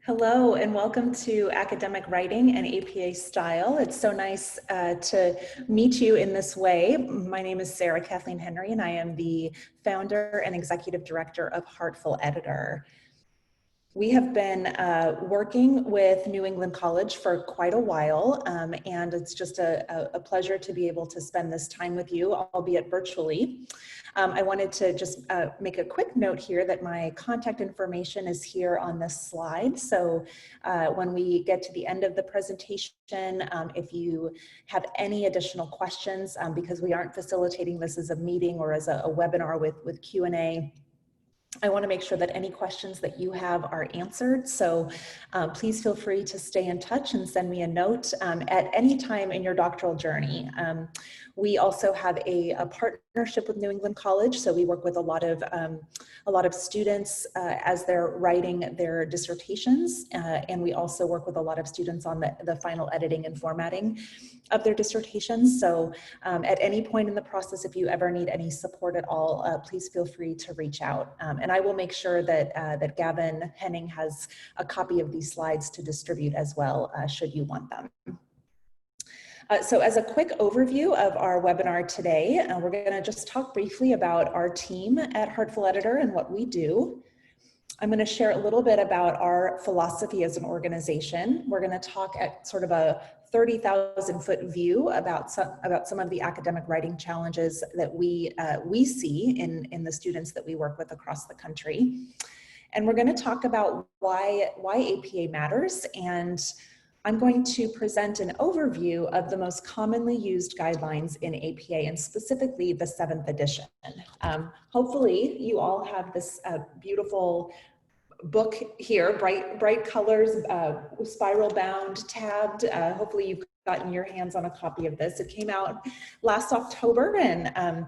Hello and welcome to Academic Writing and APA Style. It's so nice to meet you in this way. My name is Sara Kathleen Henry and I am the founder and executive director of Heartful Editor. We have been working with New England College for quite a while, and it's just a pleasure to be able to spend this time with you, albeit virtually. I wanted to just make a quick note here that my contact information is here on this slide. So when we get to the end of the presentation, if you have any additional questions, because we aren't facilitating this as a meeting or as a webinar with Q&A, I want to make sure that any questions that you have are answered. So please feel free to stay in touch and send me a note at any time in your doctoral journey. We also have a partnership with New England College. So we work with a lot of students as they're writing their dissertations. And we also work with a lot of students on the final editing and formatting of their dissertations. So at any point in the process, if you ever need any support at all, please feel free to reach out. And I will make sure that Gavin Henning has a copy of these slides to distribute as well, should you want them. So as a quick overview of our webinar today, we're going to just talk briefly about our team at Heartful Editor and what we do. I'm going to share a little bit about our philosophy as an organization. We're going to talk at sort of a 30,000-foot view about some of the academic writing challenges that we see in the students that we work with across the country. And we're going to talk about why APA matters, and I'm going to present an overview of the most commonly used guidelines in APA, and specifically the 7th edition. Hopefully you all have this beautiful book here, bright colors, spiral bound, tabbed. Hopefully you've gotten your hands on a copy of this. It came out last October, and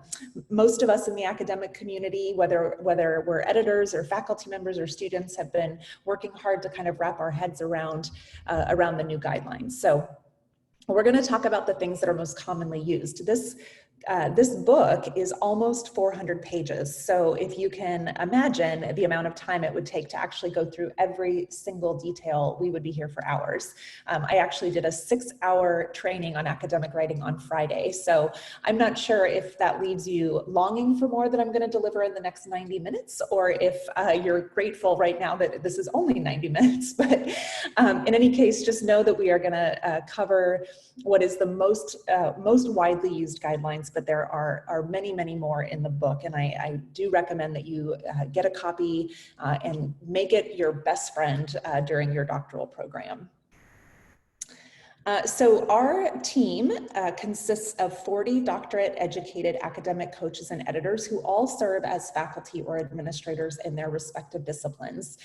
most of us in the academic community, whether we're editors or faculty members or students, have been working hard to kind of wrap our heads around the new guidelines. So we're going to talk about the things that are most commonly used. This book is almost 400 pages. So if you can imagine the amount of time it would take to actually go through every single detail, we would be here for hours. I actually did a 6-hour training on academic writing on Friday. So I'm not sure if that leaves you longing for more that I'm going to deliver in the next 90 minutes, or if you're grateful right now that this is only 90 minutes. But in any case, just know that we are going to cover what is the most widely used guidelines, but there are many, many more in the book. And I do recommend that you get a copy and make it your best friend during your doctoral program. So our team consists of 40 doctorate educated academic coaches and editors who all serve as faculty or administrators in their respective disciplines.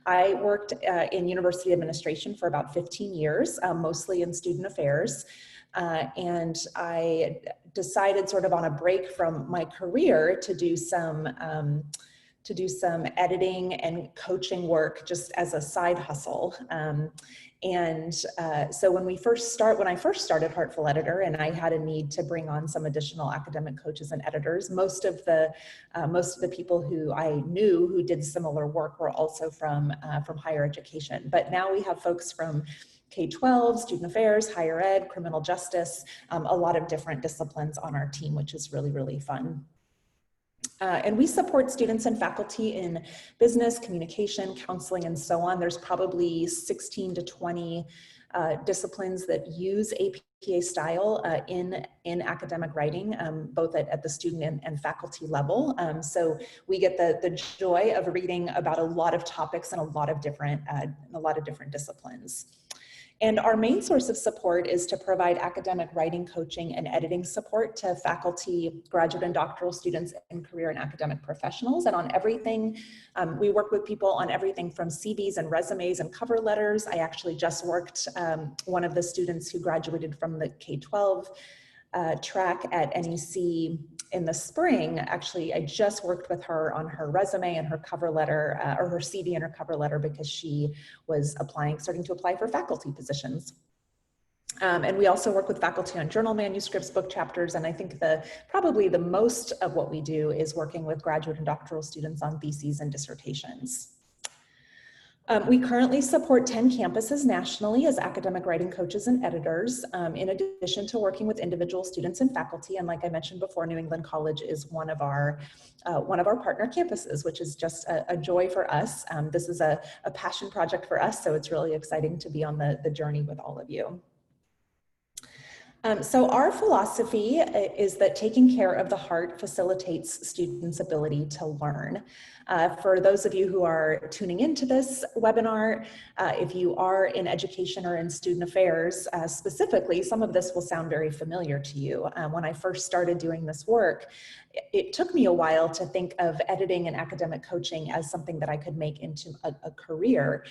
I worked in university administration for about 15 years, mostly in student affairs. And I decided, sort of on a break from my career, to do some editing and coaching work just as a side hustle. So when I first started Heartful Editor, and I had a need to bring on some additional academic coaches and editors, most of the people who I knew who did similar work were also from higher education. But now we have folks from K-12, student affairs, higher ed, criminal justice, a lot of different disciplines on our team, which is really, really fun. And we support students and faculty in business, communication, counseling, and so on. There's probably 16 to 20 disciplines that use APA style in academic writing, both at the student and faculty level. So we get the joy of reading about a lot of topics and a lot of different disciplines. And our main source of support is to provide academic writing, coaching, and editing support to faculty, graduate and doctoral students, and career and academic professionals. And on everything, we work with people on everything from CVs and resumes and cover letters. I actually just worked one of the students who graduated from the K-12 track at NEC in the spring. Actually, I just worked with her on her resume and her cover letter, or her CV and her cover letter, because she was starting to apply for faculty positions. And we also work with faculty on journal manuscripts, book chapters, and I think probably the most of what we do is working with graduate and doctoral students on theses and dissertations. We currently support 10 campuses nationally as academic writing coaches and editors, in addition to working with individual students and faculty. And like I mentioned before, New England College is one of our partner campuses, which is just a joy for us. This is a passion project for us, so it's really exciting to be on the journey with all of you. So our philosophy is that taking care of the heart facilitates students' ability to learn. For those of you who are tuning into this webinar, if you are in education or in student affairs specifically, some of this will sound very familiar to you. When I first started doing this work, it took me a while to think of editing and academic coaching as something that I could make into a career,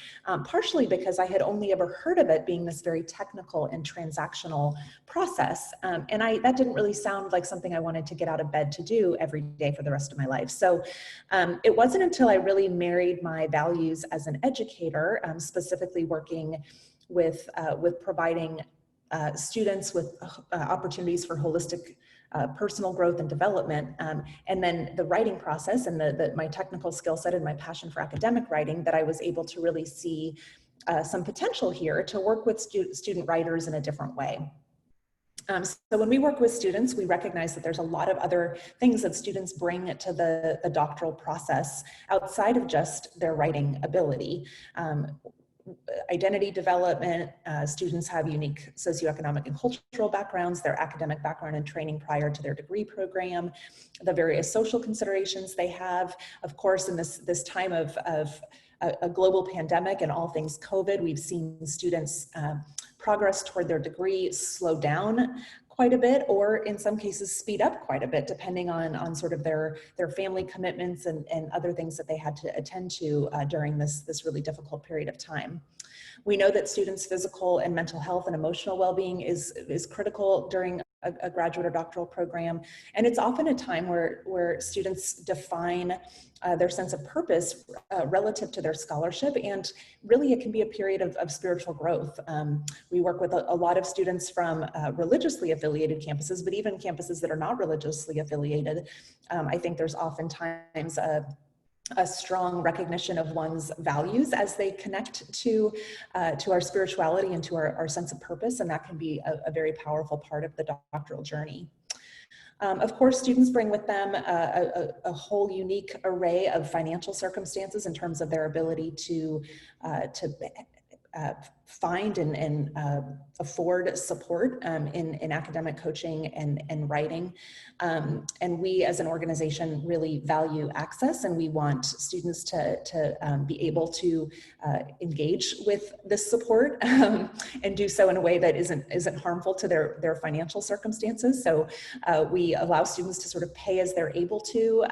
partially because I had only ever heard of it being this very technical and transactional process. And that didn't really sound like something I wanted to get out of bed to do every day for the rest of my life. So it wasn't until I really married my values as an educator, specifically working with providing students with opportunities for holistic personal growth and development, and then the writing process and my technical skill set and my passion for academic writing, that I was able to really see some potential here to work with student writers in a different way. So when we work with students, we recognize that there's a lot of other things that students bring to the doctoral process outside of just their writing ability. Identity development, students have unique socioeconomic and cultural backgrounds, their academic background and training prior to their degree program, the various social considerations they have. Of course, in this time of a global pandemic and all things COVID, we've seen students progress toward their degree slow down quite a bit, or in some cases speed up quite a bit, depending on sort of their family commitments and other things that they had to attend to during this really difficult period of time. We know that students' physical and mental health and emotional well-being is critical during a graduate or doctoral program. And it's often a time where students define their sense of purpose relative to their scholarship. And really it can be a period of spiritual growth. We work with a lot of students from religiously affiliated campuses, but even campuses that are not religiously affiliated. I think there's oftentimes a strong recognition of one's values as they connect to our spirituality and to our sense of purpose, and that can be a very powerful part of the doctoral journey. Of course, students bring with them a whole unique array of financial circumstances in terms of their ability to find and afford support in academic coaching and writing. And we as an organization really value access, and we want students to be able to engage with this support and do so in a way that isn't harmful to their financial circumstances. So we allow students to sort of pay as they're able to.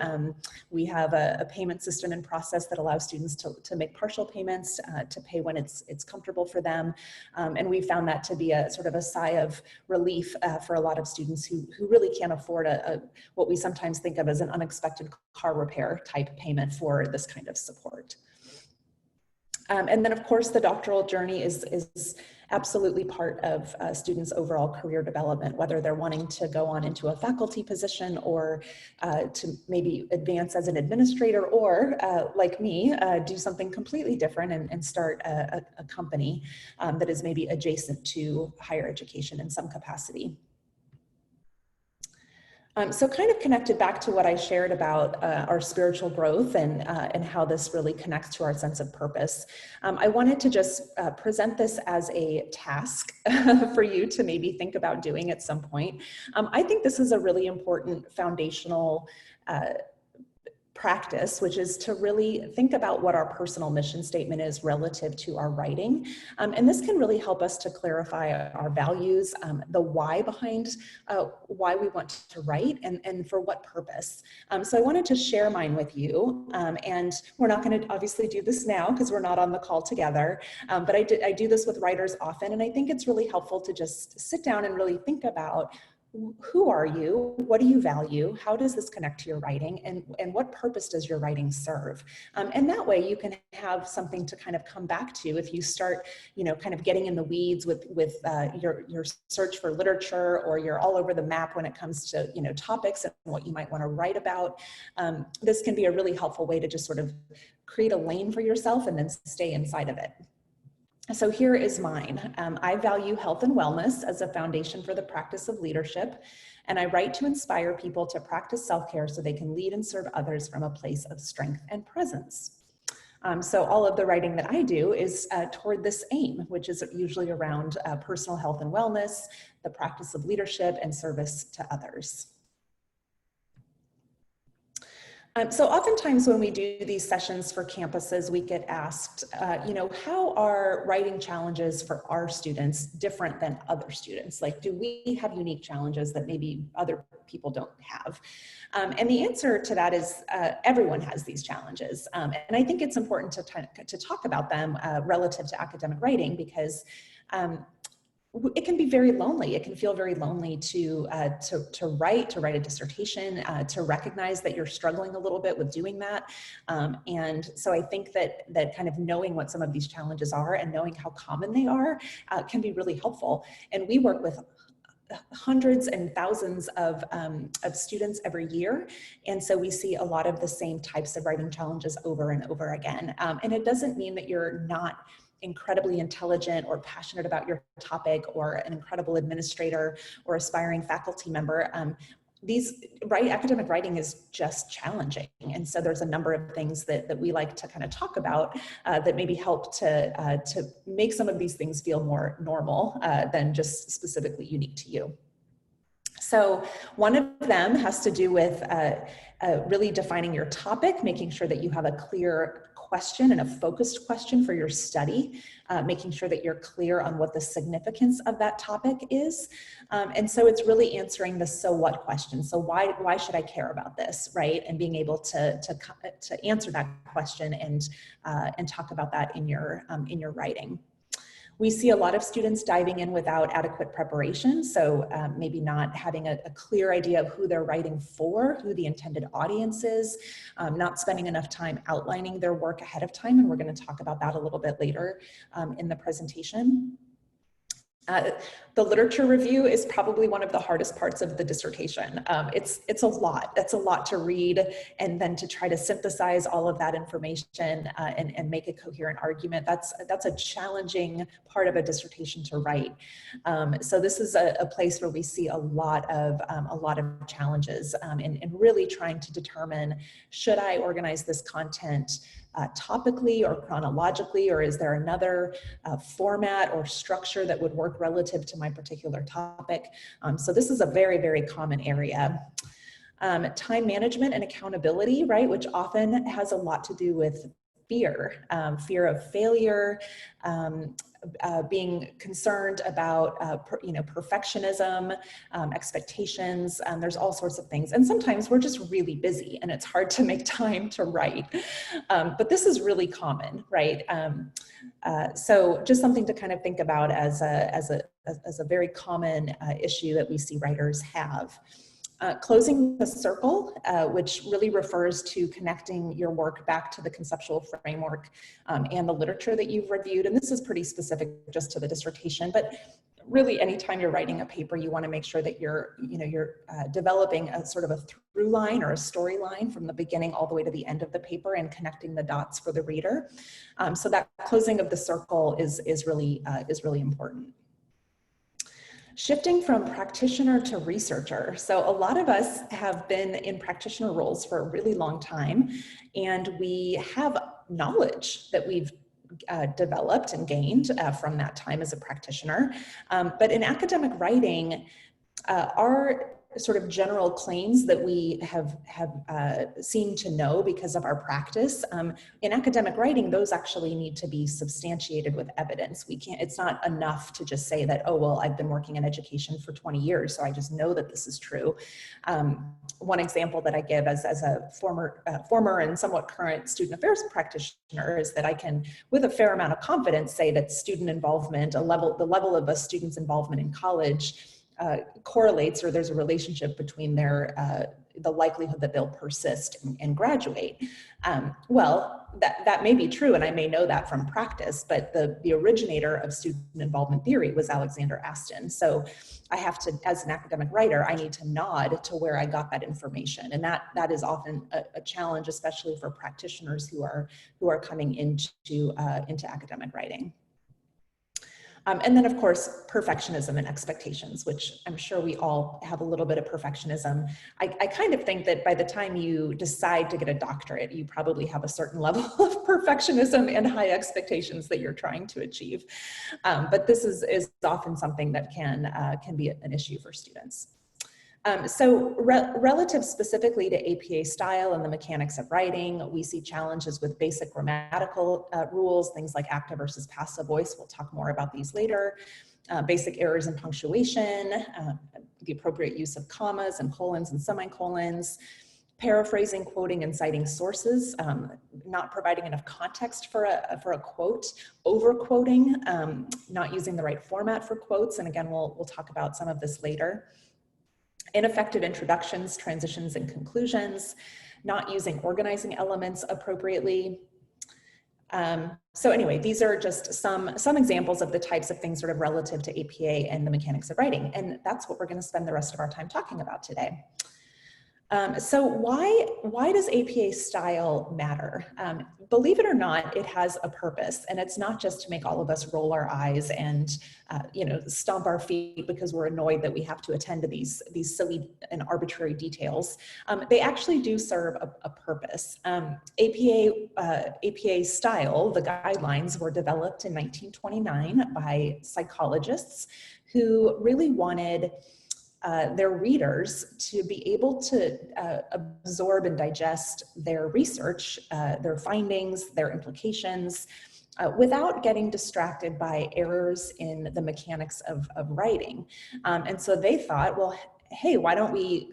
We have a payment system and process that allows students to make partial payments, to pay when it's comfortable for them. And we found that to be a sort of a sigh of relief for a lot of students who really can't afford what we sometimes think of as an unexpected car repair type payment for this kind of support. And then of course the doctoral journey is absolutely part of students' overall career development, whether they're wanting to go on into a faculty position or to maybe advance as an administrator, or like me, do something completely different and start a company that is maybe adjacent to higher education in some capacity. So kind of connected back to what I shared about our spiritual growth and how this really connects to our sense of purpose. I wanted to just present this as a task for you to maybe think about doing at some point. I think this is a really important foundational practice, which is to really think about what our personal mission statement is relative to our writing. And this can really help us to clarify our values, the why behind why we want to write, and for what purpose. So I wanted to share mine with you. And we're not going to obviously do this now because we're not on the call together, but I do this with writers often. And I think it's really helpful to just sit down and really think about who are you? What do you value? How does this connect to your writing? And what purpose does your writing serve? And that way you can have something to kind of come back to if you start, kind of getting in the weeds with your search for literature, or you're all over the map when it comes to, topics and what you might want to write about. This can be a really helpful way to just sort of create a lane for yourself and then stay inside of it. So here is mine. I value health and wellness as a foundation for the practice of leadership, and I write to inspire people to practice self-care so they can lead and serve others from a place of strength and presence. So all of the writing that I do is toward this aim, which is usually around personal health and wellness, the practice of leadership, and service to others. So oftentimes when we do these sessions for campuses, we get asked, how are writing challenges for our students different than other students? Like, do we have unique challenges that maybe other people don't have? And the answer to that is everyone has these challenges. And I think it's important to talk about them relative to academic writing, because it can be very lonely. It can feel very lonely to write a dissertation, to recognize that you're struggling a little bit with doing that. And so I think that kind of knowing what some of these challenges are and knowing how common they are can be really helpful. And we work with hundreds and thousands of students every year. And so we see a lot of the same types of writing challenges over and over again. And it doesn't mean that you're not incredibly intelligent or passionate about your topic, or an incredible administrator or aspiring faculty member. Academic writing is just challenging. And so there's a number of things that we like to kind of talk about that maybe help to make some of these things feel more normal than just specifically unique to you. So one of them has to do with really defining your topic, making sure that you have a clear question and a focused question for your study, making sure that you're clear on what the significance of that topic is. And so it's really answering the so what question. So why should I care about this, right? And being able to answer that question and talk about that in your writing. We see a lot of students diving in without adequate preparation. So maybe not having a clear idea of who they're writing for, who the intended audience is, not spending enough time outlining their work ahead of time. And we're going to talk about that a little bit later in the presentation. The literature review is probably one of the hardest parts of the dissertation. It's a lot. It's a lot to read, and then to try to synthesize all of that information and make a coherent argument. That's a challenging part of a dissertation to write. So this is a place where we see a lot of challenges in really trying to determine, should I organize this content topically or chronologically, or is there another format or structure that would work relative to my particular topic? So this is a very, very common area. Time management and accountability, right, which often has a lot to do with fear, fear of failure, being concerned about perfectionism, expectations. There's all sorts of things, and sometimes we're just really busy and it's hard to make time to write. But this is really common, right? So just something to kind of think about as a very common issue that we see writers have. Closing the circle, which really refers to connecting your work back to the conceptual framework and the literature that you've reviewed. And this is pretty specific just to the dissertation, but really anytime you're writing a paper, you want to make sure that you're developing a sort of a through line or a storyline from the beginning all the way to the end of the paper and connecting the dots for the reader. So that closing of the circle is really important. Shifting from practitioner to researcher. So a lot of us have been in practitioner roles for a really long time, and we have knowledge that we've developed and gained from that time as a practitioner. But in academic writing, our sort of general claims that we have seemed to know because of our practice. In academic writing, those actually need to be substantiated with evidence. It's not enough to just say that, oh, well, I've been working in education for 20 years, so I just know that this is true. One example that I give as a former and somewhat current student affairs practitioner is that I can, with a fair amount of confidence, say that student involvement, the level of a student's involvement in college correlates, or there's a relationship between the likelihood that they'll persist and graduate. Well, that may be true, and I may know that from practice, but the originator of student involvement theory was Alexander Aston. So I have to, as an academic writer, I need to nod to where I got that information. And that is often a challenge, especially for practitioners who are coming into academic writing. And then, of course, perfectionism and expectations, which I'm sure we all have a little bit of perfectionism. I kind of think that by the time you decide to get a doctorate, you probably have a certain level of perfectionism and high expectations that you're trying to achieve. But this is often something that can be an issue for students. So relative specifically to APA style and the mechanics of writing, we see challenges with basic grammatical rules, things like active versus passive voice. We'll talk more about these later. Basic errors in punctuation, the appropriate use of commas and colons and semicolons, paraphrasing, quoting, and citing sources, not providing enough context for a quote, over quoting, not using the right format for quotes. And again, we'll talk about some of this later. Ineffective introductions, transitions, and conclusions, not using organizing elements appropriately. So anyway, these are just some examples of the types of things sort of relative to APA and the mechanics of writing. And that's what we're going to spend the rest of our time talking about today. So why does APA style matter? Believe it or not, it has a purpose, and it's not just to make all of us roll our eyes and stomp our feet because we're annoyed that we have to attend to these silly and arbitrary details. They actually do serve a purpose. APA style, the guidelines, were developed in 1929 by psychologists who really wanted their readers to be able to absorb and digest their research, their findings, their implications, without getting distracted by errors in the mechanics of writing. And so they thought, well, hey, why don't we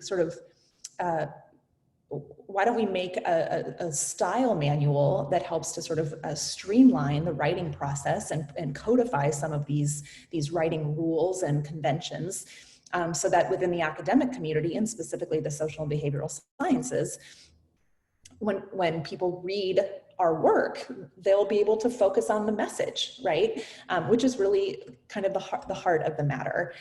make a style manual that helps to sort of streamline the writing process and codify some of these writing rules and conventions, so that within the academic community, and specifically the social and behavioral sciences, when people read our work, they'll be able to focus on the message, right? Which is really kind of the heart of the matter.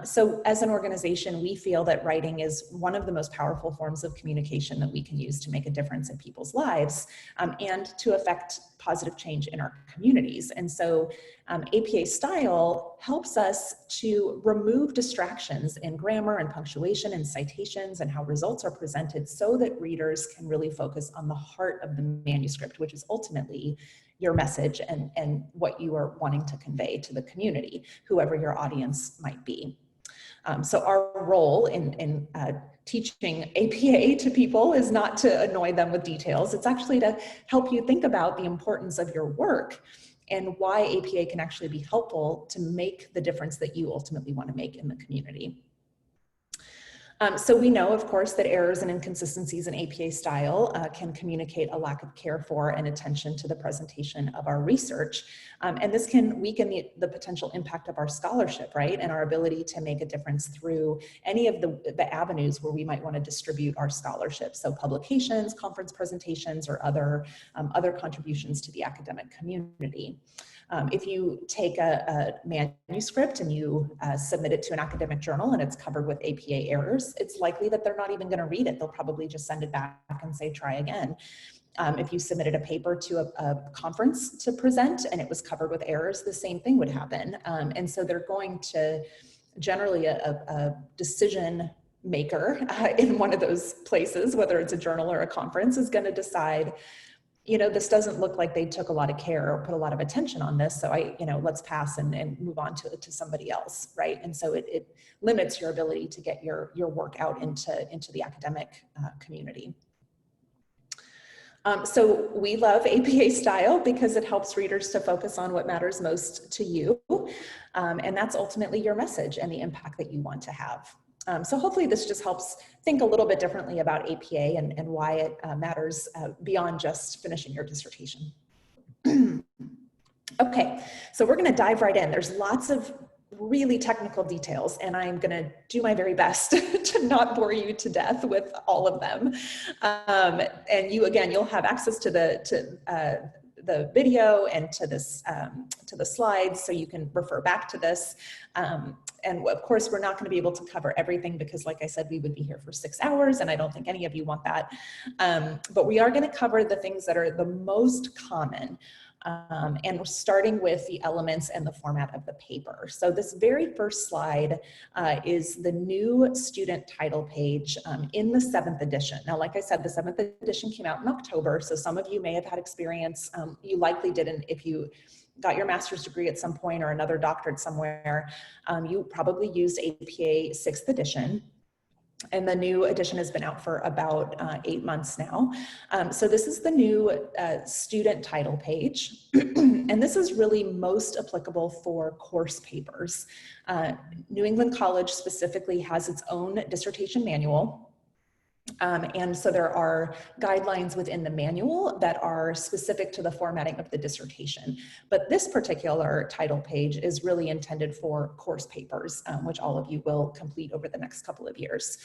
So as an organization, we feel that writing is one of the most powerful forms of communication that we can use to make a difference in people's lives, and to affect positive change in our communities. And so APA style helps us to remove distractions in grammar and punctuation and citations and how results are presented, so that readers can really focus on the heart of the manuscript, which is ultimately your message and what you are wanting to convey to the community, whoever your audience might be. So our role in teaching APA to people is not to annoy them with details. It's actually to help you think about the importance of your work and why APA can actually be helpful to make the difference that you ultimately want to make in the community. So we know, of course, that errors and inconsistencies in APA style can communicate a lack of care for and attention to the presentation of our research. And this can weaken the potential impact of our scholarship, right? And our ability to make a difference through any of the avenues where we might want to distribute our scholarship. So publications, conference presentations, or other contributions to the academic community. If you take a manuscript and you submit it to an academic journal and it's covered with APA errors, it's likely that they're not even going to read it. They'll probably just send it back and say, try again. If you submitted a paper to a conference to present and it was covered with errors, the same thing would happen. And so they're going to, generally a decision maker in one of those places, whether it's a journal or a conference, is going to decide, this doesn't look like they took a lot of care or put a lot of attention on this, so let's pass and move on to somebody else, right? And so it limits your ability to get your work out into the academic community. So we love APA style because it helps readers to focus on what matters most to you, and that's ultimately your message and the impact that you want to have. So hopefully this just helps think a little bit differently about APA and why it matters beyond just finishing your dissertation. Okay, so we're going to dive right in. There's lots of really technical details, and I'm going to do my very best to not bore you to death with all of them. And you, again, you'll have access to the video and to this to the slides, so you can refer back to this. And of course, we're not going to be able to cover everything because, like I said, we would be here for 6 hours, and I don't think any of you want that. But we are going to cover the things that are the most common. And we're starting with the elements and the format of the paper. So this very first slide is the new student title page in the 7th edition. Now, like I said, the 7th edition came out in October, so some of you may have had experience. You likely didn't if you got your master's degree at some point or another doctorate somewhere. You probably used APA 6th edition. And the new edition has been out for about 8 months now. So this is the new student title page. And this is really most applicable for course papers. New England College specifically has its own dissertation manual. And so there are guidelines within the manual that are specific to the formatting of the dissertation. But this particular title page is really intended for course papers, which all of you will complete over the next couple of years.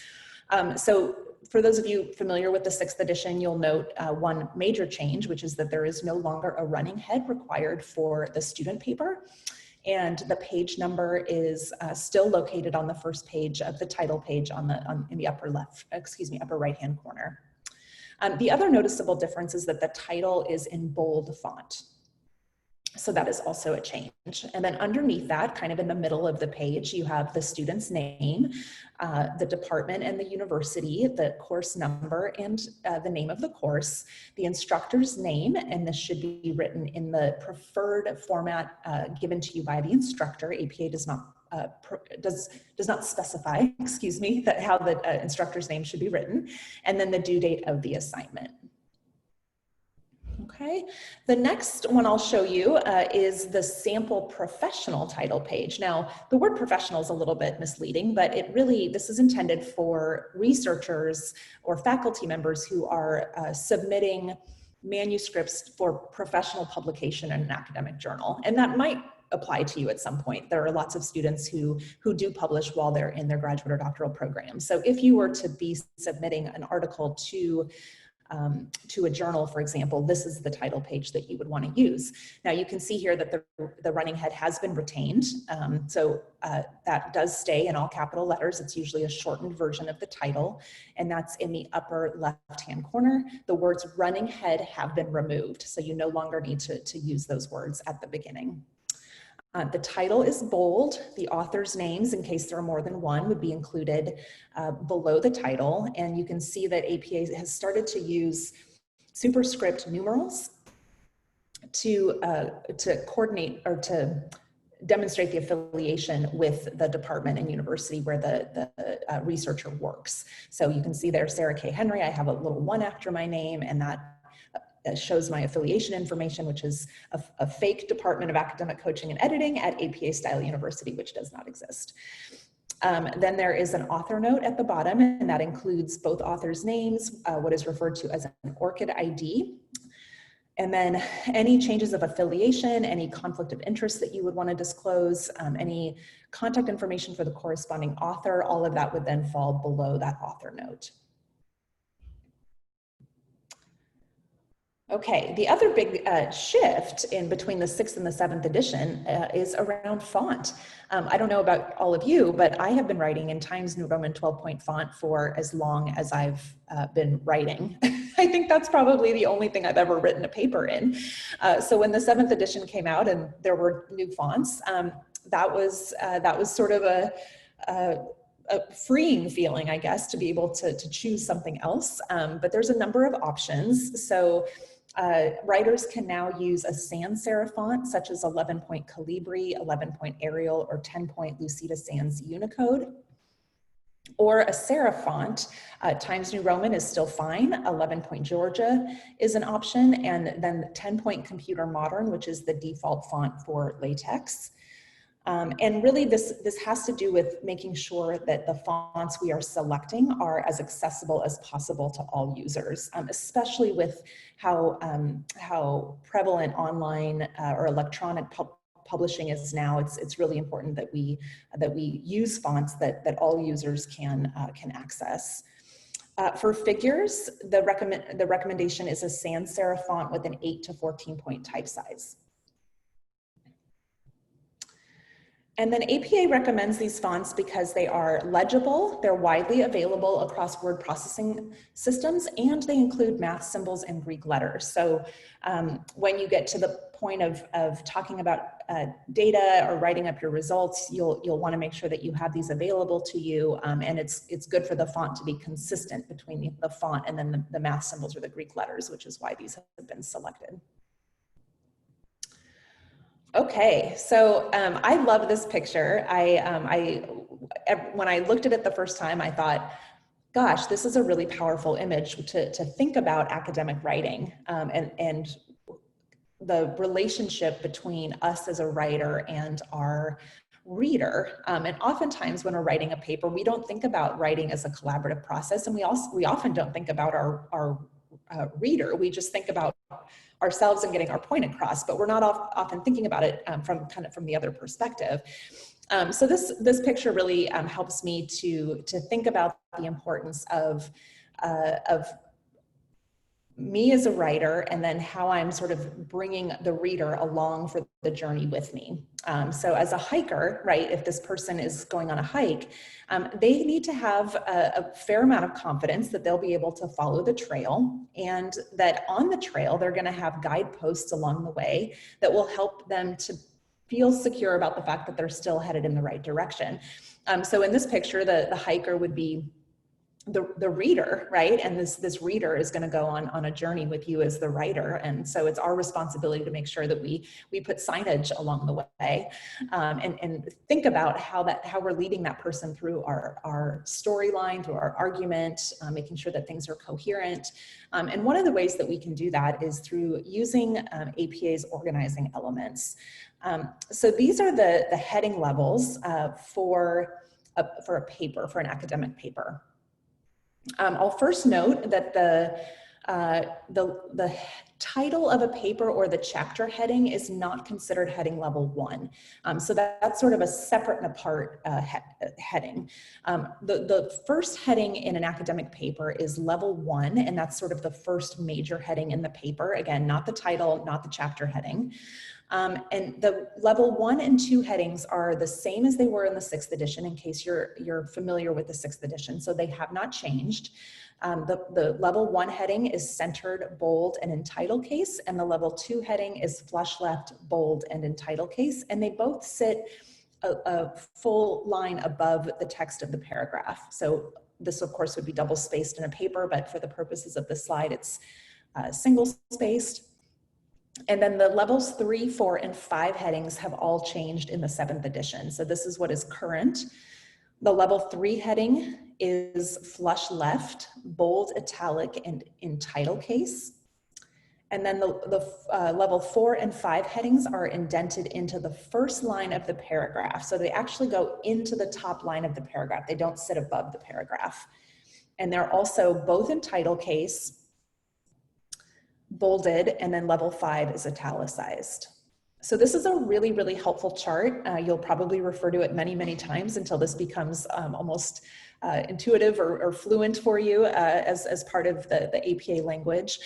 So for those of you familiar with the 6th edition, you'll note one major change, which is that there is no longer a running head required for the student paper. And the page number is still located on the first page of the title page in the upper right-hand corner. The other noticeable difference is that the title is in bold font. So that is also a change. And then underneath that, kind of in the middle of the page, you have the student's name, the department and the university, the course number and the name of the course, the instructor's name, and this should be written in the preferred format given to you by the instructor. APA does not specify, excuse me, that how the instructor's name should be written, and then the due date of the assignment. Okay, the next one I'll show you is the sample professional title page. Now, the word professional is a little bit misleading, but this is intended for researchers or faculty members who are submitting manuscripts for professional publication in an academic journal. And that might apply to you at some point. There are lots of students who do publish while they're in their graduate or doctoral program. So if you were to be submitting an article to a journal, for example, this is the title page that you would want to use. Now you can see here that the running head has been retained. That does stay in all capital letters. It's usually a shortened version of the title, and that's in the upper left-hand corner. The words running head have been removed, so you no longer need to use those words at the beginning. The title is bold. The author's names, in case there are more than one, would be included below the title. And you can see that APA has started to use superscript numerals to coordinate or to demonstrate the affiliation with the department and university where the researcher works. So you can see there, Sara K. Henry, I have a little 1 after my name, and that shows my affiliation information, which is a fake Department of Academic Coaching and Editing at APA Style University, which does not exist. Then there is an author note at the bottom, and that includes both authors' names, what is referred to as an ORCID ID, and then any changes of affiliation, any conflict of interest that you would want to disclose, any contact information for the corresponding author, all of that would then fall below that author note. Okay, the other big shift in between the 6th and the 7th edition is around font. I don't know about all of you, but I have been writing in Times New Roman 12-point font for as long as I've been writing. I think that's probably the only thing I've ever written a paper in. So when the 7th edition came out and there were new fonts, that was sort of a freeing feeling, I guess, to be able to choose something else. But there's a number of options. So writers can now use a sans serif font, such as 11-point Calibri, 11-point Arial, or 10-point Lucida Sans Unicode. Or a serif font, Times New Roman is still fine, 11-point Georgia is an option, and then 10-point Computer Modern, which is the default font for LaTeX. And really this has to do with making sure that the fonts we are selecting are as accessible as possible to all users, especially with how prevalent online or electronic publishing is now, it's really important that we use fonts that all users can access. For figures, the recommendation is a sans serif font with an 8 to 14 point type size. And then APA recommends these fonts because they are legible, they're widely available across word processing systems, and they include math symbols and Greek letters. So when you get to the point of talking about data or writing up your results, you'll want to make sure that you have these available to you, and it's good for the font to be consistent between the font and then the math symbols or the Greek letters, which is why these have been selected. Okay, so I love this picture. When I looked at it the first time, I thought, gosh, this is a really powerful image to think about academic writing and the relationship between us as a writer and our reader. And oftentimes when we're writing a paper, we don't think about writing as a collaborative process, and we often don't think about our reader. We just think about ourselves and getting our point across, but we're not often thinking about it from the other perspective. So this picture really helps me to think about the importance of me as a writer, and then how I'm sort of bringing the reader along for the journey with me. So as a hiker, right, if this person is going on a hike, they need to have a fair amount of confidence that they'll be able to follow the trail, and that on the trail, they're gonna have guideposts along the way that will help them to feel secure about the fact that they're still headed in the right direction. So in this picture, the hiker would be the reader, right? And this reader is going to go on a journey with you as the writer. And so it's our responsibility to make sure that we put signage along the way, and think about how we're leading that person through our storyline, through our argument, making sure that things are coherent. And one of the ways that we can do that is through using APA's organizing elements. So these are the heading levels for a paper, for an academic paper. I'll first note that the title of a paper or the chapter heading is not considered heading level 1. So that's sort of a separate and apart heading. The first heading in an academic paper is level 1, and that's sort of the first major heading in the paper. Again, not the title, not the chapter heading. And the level 1 and 2 headings are the same as they were in the 6th edition, in case you're familiar with the 6th edition. So they have not changed. The level 1 heading is centered, bold, and in title case, and the level 2 heading is flush left, bold, and in title case, and they both sit a full line above the text of the paragraph. So this, of course, would be double spaced in a paper, but for the purposes of this slide, it's single spaced. And then the levels 3, 4, and 5 headings have all changed in the 7th edition. So this is what is current. The level 3 heading is flush left, bold, italic, and in title case. And then the level 4 and 5 headings are indented into the first line of the paragraph. So they actually go into the top line of the paragraph. They don't sit above the paragraph. And they're also both in title case, bolded, and then level 5 is italicized. So this is a really, really helpful chart. You'll probably refer to it many, many times until this becomes almost intuitive or fluent for you as part of the APA language.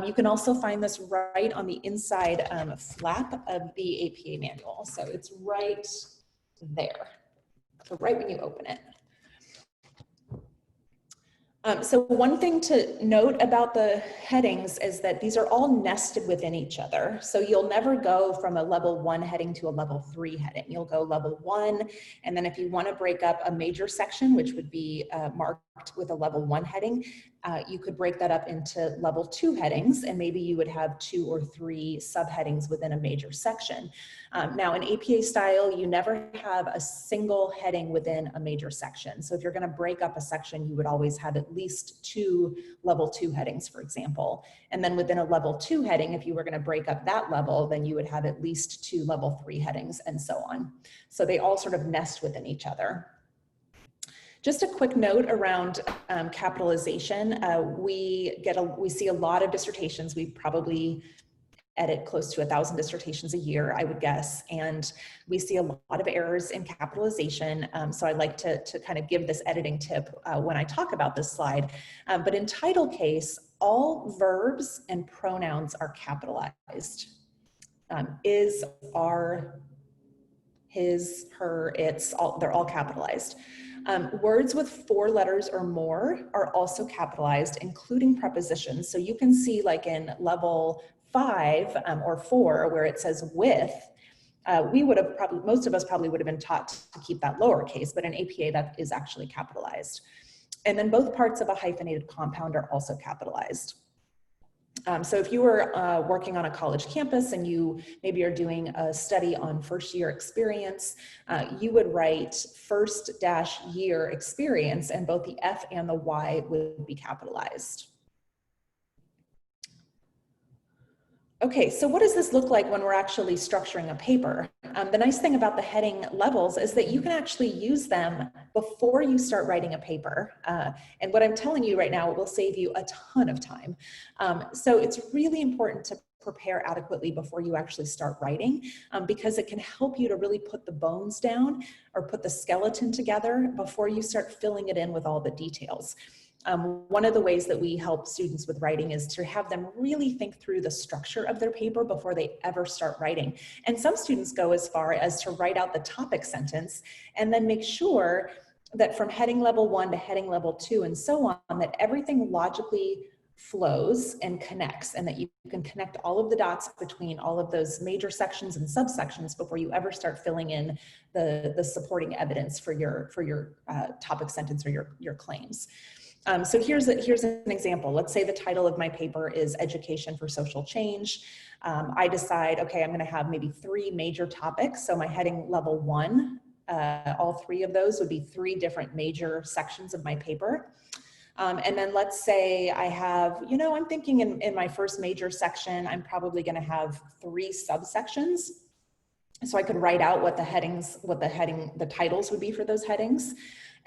You can also find this right on the inside flap of the APA manual. So it's right there, so right when you open it. So one thing to note about the headings is that these are all nested within each other. So you'll never go from a level 1 heading to a level 3 heading. You'll go level 1, and then if you want to break up a major section, which would be marked with a level 1 heading, you could break that up into level 2 headings, and maybe you would have 2 or 3 subheadings within a major section. Now in APA style, you never have a single heading within a major section. So if you're going to break up a section, you would always have at least 2 level 2 headings, for example. And then within a level 2 heading, if you were going to break up that level, then you would have at least 2 level 3 headings, and so on. So they all sort of nest within each other. Just a quick note around capitalization. We see a lot of dissertations. We probably, edit close to 1,000 dissertations a year, I would guess. And we see a lot of errors in capitalization. So I like to kind of give this editing tip when I talk about this slide. But in title case, all verbs and pronouns are capitalized. Is, are, his, her, its, they're all capitalized. Words with 4 letters or more are also capitalized, including prepositions. So you can see like in level 5 or 4, where it says with, we would have probably, most of us probably would have been taught to keep that lowercase, but in APA that is actually capitalized. And then both parts of a hyphenated compound are also capitalized. So if you were working on a college campus and you maybe are doing a study on first year experience, you would write first dash year experience, and both the F and the Y would be capitalized. Okay, so what does this look like when we're actually structuring a paper? The nice thing about the heading levels is that you can actually use them before you start writing a paper. And what I'm telling you right now will save you a ton of time. So it's really important to prepare adequately before you actually start writing, because it can help you to really put the bones down or put the skeleton together before you start filling it in with all the details. One of the ways that we help students with writing is to have them really think through the structure of their paper before they ever start writing. And some students go as far as to write out the topic sentence and then make sure that from heading level 1 to heading level 2 and so on, that everything logically flows and connects, and that you can connect all of the dots between all of those major sections and subsections before you ever start filling in the supporting evidence for your topic sentence or your claims. So here's an example. Let's say the title of my paper is Education for Social Change. I decide, okay, I'm going to have maybe 3 major topics. So my heading level 1, all 3 of those would be 3 different major sections of my paper. And then let's say I have, I'm thinking in my first major section, I'm probably going to have 3 subsections. So I could write out what the titles would be for those headings.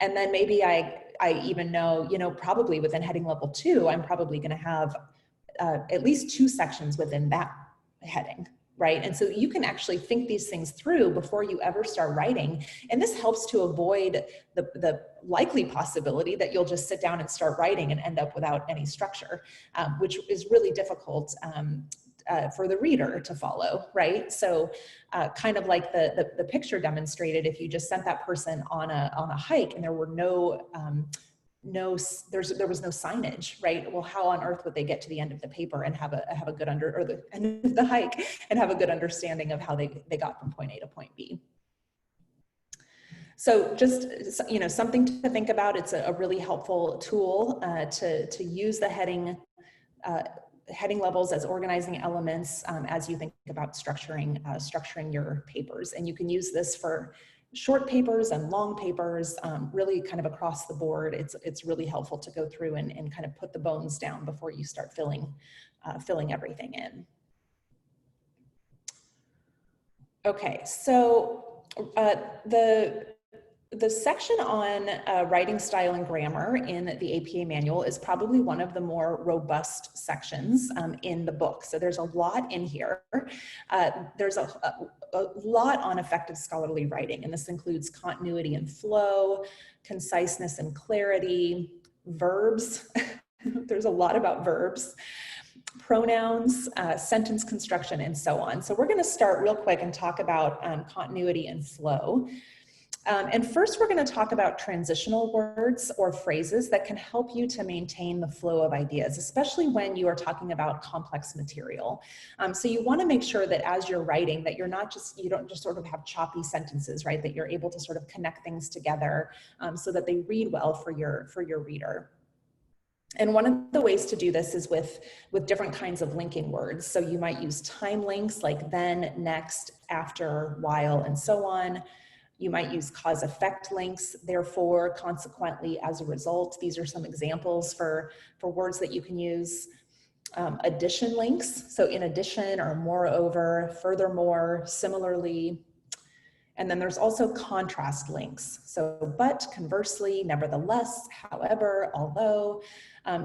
And then maybe I even know, probably within heading level 2, I'm probably going to have at least 2 sections within that heading, right? And so you can actually think these things through before you ever start writing. And this helps to avoid the likely possibility that you'll just sit down and start writing and end up without any structure, which is really difficult for the reader to follow, right? So kind of like the picture demonstrated, if you just sent that person on a hike and there were there was no signage, right? Well, how on earth would they get to the end of the paper and have a good or the end of the hike and have a good understanding of how they got from point A to point B? So just, something to think about. It's a really helpful tool to use the heading levels as organizing elements as you think about structuring your papers. And you can use this for short papers and long papers, really kind of across the board. It's really helpful to go through and kind of put the bones down before you start filling everything in. Okay, so the section on writing style and grammar in the APA manual is probably one of the more robust sections in the book. So there's a lot in here. There's a lot on effective scholarly writing, and this includes continuity and flow, conciseness and clarity, verbs. There's a lot about verbs, pronouns, sentence construction, and so on. So we're going to start real quick and talk about continuity and flow. And first, we're going to talk about transitional words or phrases that can help you to maintain the flow of ideas, especially when you are talking about complex material. So you want to make sure that as you're writing, that you don't just sort of have choppy sentences, right? That you're able to sort of connect things together so that they read well for your reader. And one of the ways to do this is with different kinds of linking words. So you might use time links like then, next, after, while, and so on. You might use cause-effect links, therefore, consequently, as a result. These are some examples for words that you can use. Addition links, so in addition or moreover, furthermore, similarly. And then there's also contrast links. So but, conversely, nevertheless, however, although.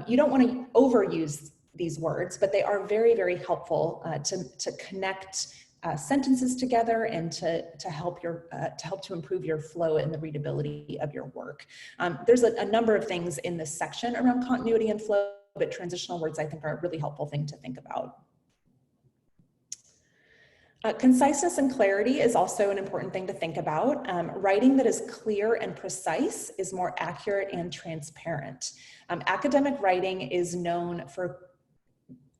You don't want to overuse these words, but they are very, very helpful to connect sentences together and to help to improve your flow and the readability of your work. There's a number of things in this section around continuity and flow, but transitional words I think are a really helpful thing to think about. Conciseness and clarity is also an important thing to think about. Writing that is clear and precise is more accurate and transparent. Academic writing is known for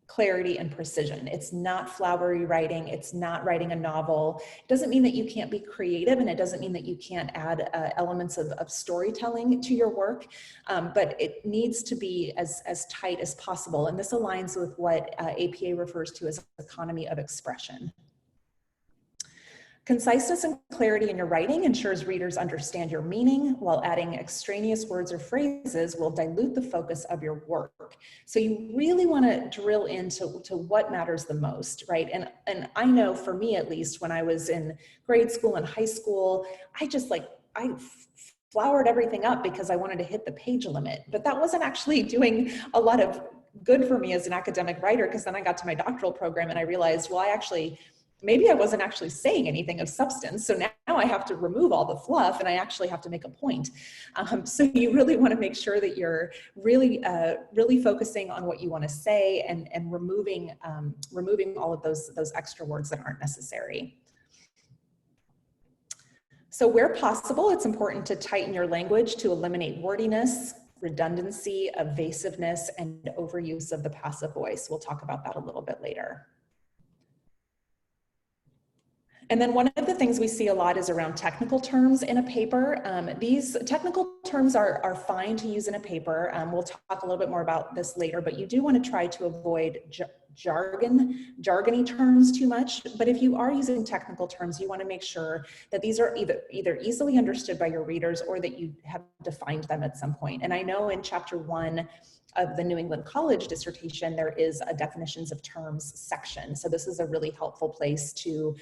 clarity and precision. It's not flowery writing. It's not writing a novel. It doesn't mean that you can't be creative, and it doesn't mean that you can't add elements of storytelling to your work, but it needs to be as tight as possible. And this aligns with what APA refers to as economy of expression. Conciseness and clarity in your writing ensures readers understand your meaning, while adding extraneous words or phrases will dilute the focus of your work. So you really want to drill into what matters the most, right? And I know for me, at least, when I was in grade school and high school, I flowered everything up because I wanted to hit the page limit, but that wasn't actually doing a lot of good for me as an academic writer, because then I got to my doctoral program and I realized, well, maybe I wasn't actually saying anything of substance. So now I have to remove all the fluff and I actually have to make a point. So you really want to make sure that you're really focusing on what you want to say and removing all of those extra words that aren't necessary. So where possible, it's important to tighten your language to eliminate wordiness, redundancy, evasiveness, and overuse of the passive voice. We'll talk about that a little bit later. And then one of the things we see a lot is around technical terms in a paper. These technical terms are fine to use in a paper. We'll talk a little bit more about this later, but you do want to try to avoid jargony terms too much. But if you are using technical terms, you want to make sure that these are either easily understood by your readers or that you have defined them at some point. And I know in chapter 1 of the New England College dissertation, there is a definitions of terms section. So this is a really helpful place to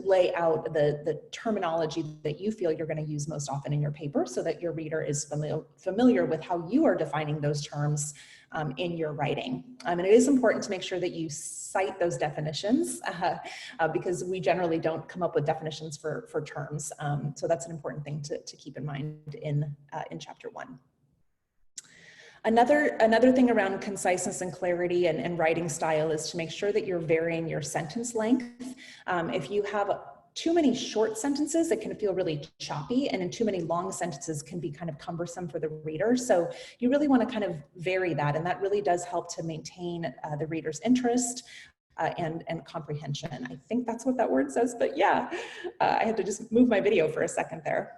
lay out the terminology that you feel you're going to use most often in your paper, so that your reader is familiar with how you are defining those terms in your writing. And it is important to make sure that you cite those definitions because we generally don't come up with definitions for terms. So that's an important thing to keep in mind in chapter 1. Another thing around conciseness and clarity and writing style is to make sure that you're varying your sentence length. If you have too many short sentences, it can feel really choppy, and too many long sentences can be kind of cumbersome for the reader. So you really want to kind of vary that, and that really does help to maintain the reader's interest and comprehension. I think that's what that word says, but yeah, I had to just move my video for a second there.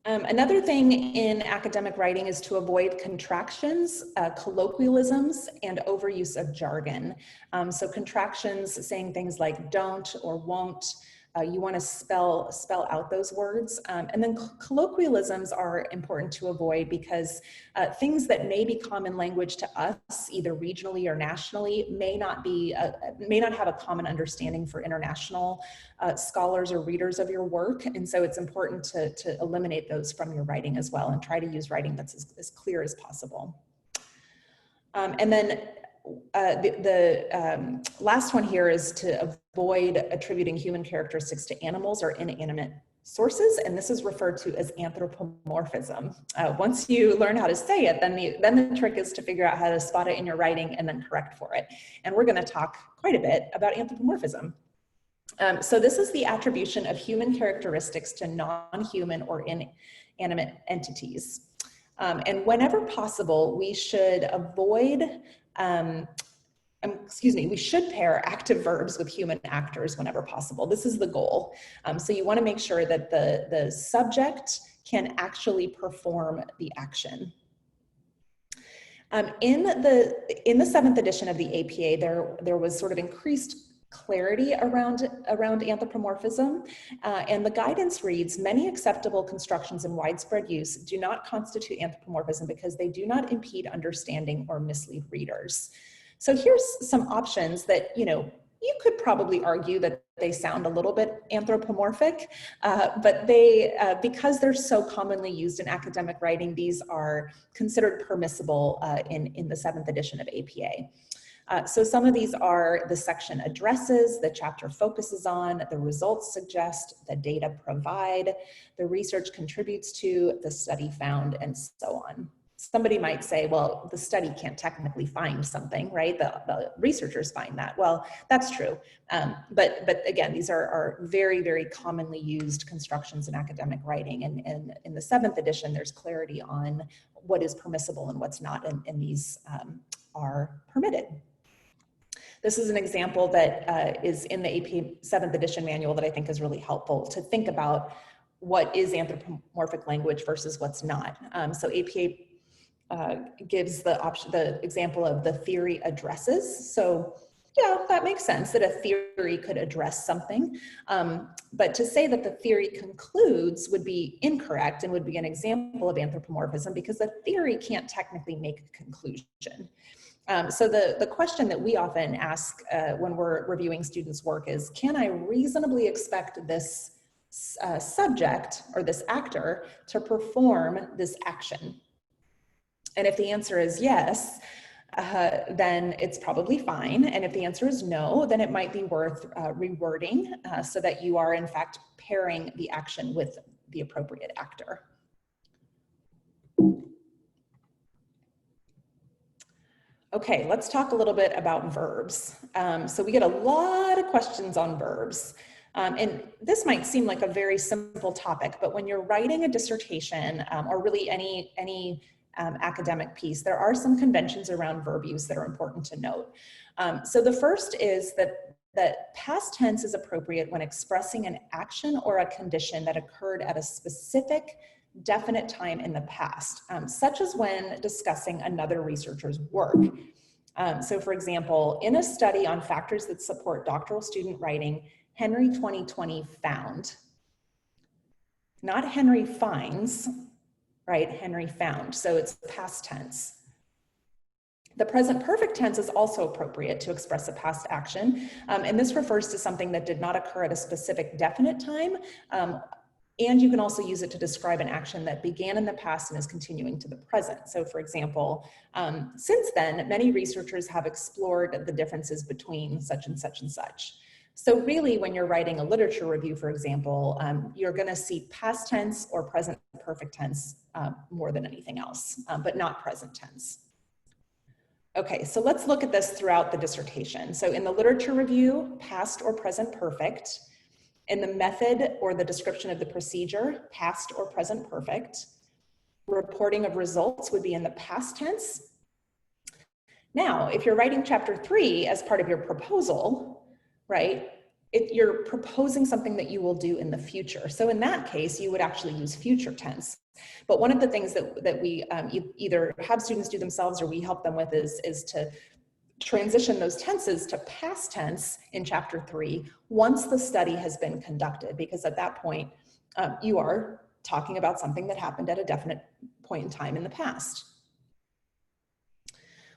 Another thing in academic writing is to avoid contractions, colloquialisms, and overuse of jargon. So contractions, saying things like don't or won't, you want to spell out those words. And then colloquialisms are important to avoid because things that may be common language to us, either regionally or nationally, may not have a common understanding for international scholars or readers of your work. And so it's important to eliminate those from your writing as well, and try to use writing that's as clear as possible. And then the last one here is to avoid attributing human characteristics to animals or inanimate sources, and this is referred to as anthropomorphism. Once you learn how to say it, then the trick is to figure out how to spot it in your writing and then correct for it. And we're going to talk quite a bit about anthropomorphism. So this is the attribution of human characteristics to non-human or inanimate entities. And whenever possible, we should avoid we should pair active verbs with human actors whenever possible. This is the goal. So you want to make sure that the subject can actually perform the action. In the 7th edition of the APA, there was sort of increased clarity around anthropomorphism, and the guidance reads, many acceptable constructions in widespread use do not constitute anthropomorphism because they do not impede understanding or mislead readers. So here's some options that, you could probably argue that they sound a little bit anthropomorphic, but they, because they're so commonly used in academic writing, these are considered permissible in the 7th edition of APA. So some of these are the section addresses, the chapter focuses on, the results suggest, the data provide, the research contributes to, the study found, and so on. Somebody might say, well, the study can't technically find something, right? The researchers find that. Well, that's true. But again, these are very, very commonly used constructions in academic writing. And in the 7th edition, there's clarity on what is permissible and what's not, and these are permitted. This is an example that is in the APA 7th edition manual that I think is really helpful to think about what is anthropomorphic language versus what's not. So APA gives the example of the theory addresses. So yeah, that makes sense that a theory could address something. But to say that the theory concludes would be incorrect and would be an example of anthropomorphism because the theory can't technically make a conclusion. So the question that we often ask when we're reviewing students' work is, can I reasonably expect this subject or this actor to perform this action? And if the answer is yes, then it's probably fine. And if the answer is no, then it might be worth rewording so that you are in fact pairing the action with the appropriate actor. Okay, let's talk a little bit about verbs. So we get a lot of questions on verbs. And this might seem like a very simple topic, but when you're writing a dissertation or really any academic piece, there are some conventions around verb use that are important to note. So the first is that past tense is appropriate when expressing an action or a condition that occurred at a specific definite time in the past, such as when discussing another researcher's work. So for example, in a study on factors that support doctoral student writing, Henry 2020 found, not Henry finds, right? Henry found, so it's past tense. The present perfect tense is also appropriate to express a past action, and this refers to something that did not occur at a specific definite time, and you can also use it to describe an action that began in the past and is continuing to the present. So for example, since then, many researchers have explored the differences between such and such and such. So really, when you're writing a literature review, for example, you're gonna see past tense or present perfect tense more than anything else, but not present tense. Okay, so let's look at this throughout the dissertation. So in the literature review, past or present perfect. In the method or the description of the procedure, past or present perfect. Reporting of results would be in the past tense. Now, if you're writing chapter 3 as part of your proposal, right, you're proposing something that you will do in the future. So in that case, you would actually use future tense. But one of the things that we either have students do themselves or we help them with is to transition those tenses to past tense in chapter 3 once the study has been conducted, because at that point you are talking about something that happened at a definite point in time in the past.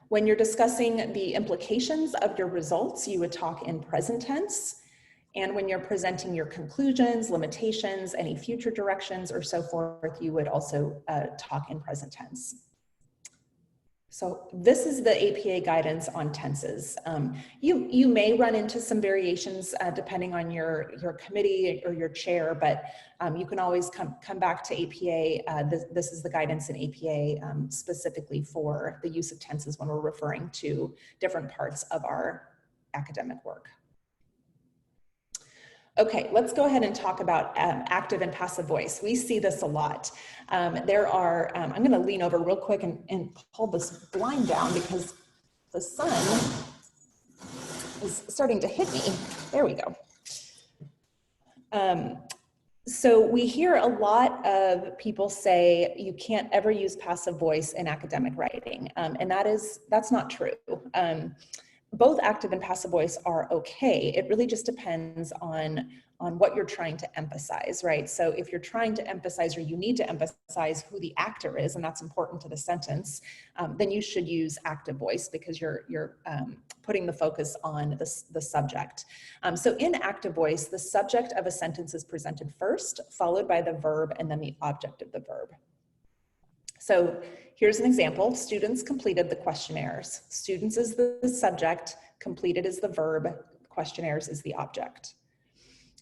When you're discussing the implications of your results, you would talk in present tense. And when you're presenting your conclusions, limitations, any future directions or so forth, you would also talk in present tense. So this is the APA guidance on tenses. You may run into some variations depending on your committee or your chair, but you can always come back to APA. This is the guidance in APA specifically for the use of tenses when we're referring to different parts of our academic work. Okay, let's go ahead and talk about active and passive voice. We see this a lot. There are, I'm gonna lean over real quick and pull this blind down because the sun is starting to hit me. There we go. So we hear a lot of people say you can't ever use passive voice in academic writing, and that's not true. both active and passive voice are okay. It really just depends on what you're trying to emphasize, right? So if you're trying to emphasize, or you need to emphasize who the actor is, and that's important to the sentence, then you should use active voice, because you're putting the focus on the subject. So in active voice, the subject of a sentence is presented first, followed by the verb, and then the object of the verb. So here's an example. Students completed the questionnaires. Students is the subject, completed is the verb, questionnaires is the object.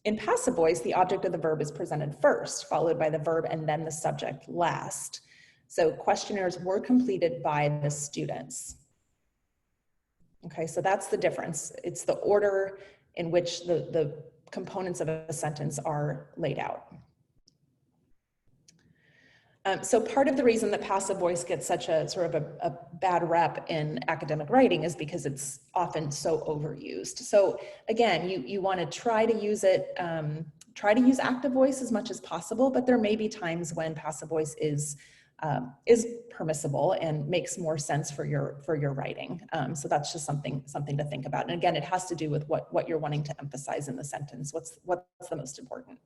In passive voice, the object of the verb is presented first, followed by the verb, and then the subject last. So questionnaires were completed by the students. Okay, so that's the difference. It's the order in which the components of a sentence are laid out. So part of the reason that passive voice gets such a sort of a bad rep in academic writing is because it's often so overused. So again, you want to try to use it, try to use active voice as much as possible, but there may be times when passive voice is permissible and makes more sense for your writing. So that's just something to think about. And again, it has to do with what you're wanting to emphasize in the sentence. What's the most important?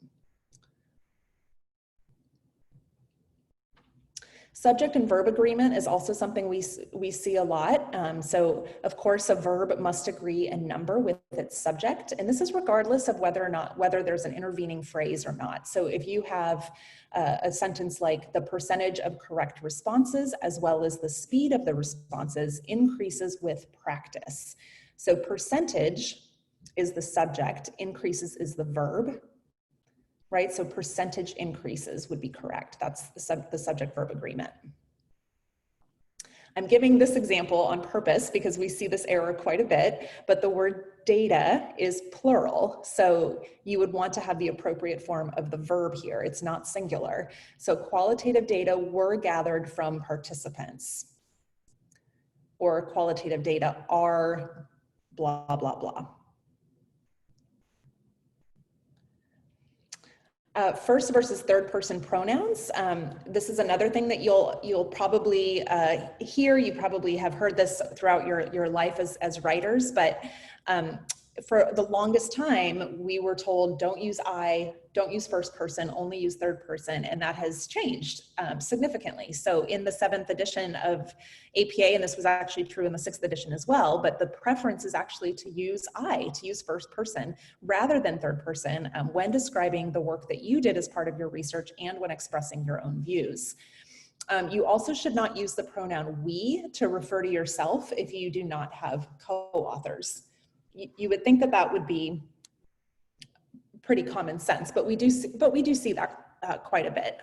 Subject and verb agreement is also something we see a lot. So of course, a verb must agree in number with its subject. And this is regardless of whether there's an intervening phrase or not. So if you have a sentence like the percentage of correct responses as well as the speed of the responses increases with practice. So percentage is the subject, increases is the verb. Right, so percentage increases would be correct. That's the subject-verb agreement. I'm giving this example on purpose because we see this error quite a bit, but the word data is plural, so you would want to have the appropriate form of the verb here. It's not singular. So qualitative data were gathered from participants, or qualitative data are blah, blah, blah. First versus third person pronouns. This is another thing that you'll probably hear. You probably have heard this throughout your life as writers, but for the longest time, we were told don't use I, don't use first person, only use third person, and that has changed significantly. So in the 7th edition of APA, and this was actually true in the 6th edition as well, but the preference is actually to use I, to use first person rather than third person when describing the work that you did as part of your research and when expressing your own views. You also should not use the pronoun we to refer to yourself if you do not have co-authors. You would think that would be pretty common sense, but we do see that quite a bit.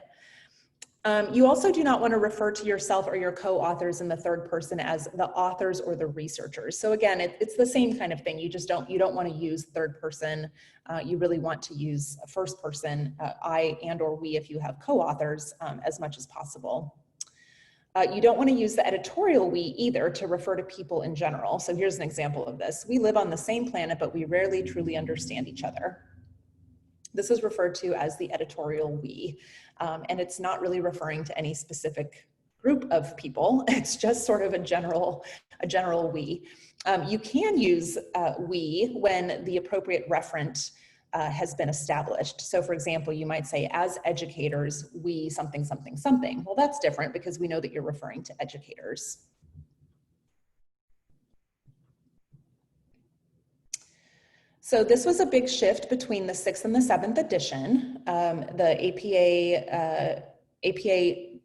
You also do not want to refer to yourself or your co-authors in the third person as the authors or the researchers. So again, it's the same kind of thing. You don't want to use third person. You really want to use a first person, I and or we if you have co-authors as much as possible. You don't want to use the editorial we either to refer to people in general. So here's an example of this. We live on the same planet, but we rarely truly understand each other. This is referred to as the editorial we, and it's not really referring to any specific group of people. It's just sort of a general we. You can use we when the appropriate referent has been established. So for example, you might say, as educators, we something, something, something. Well, that's different because we know that you're referring to educators. So this was a big shift between the 6th and the 7th edition. The APA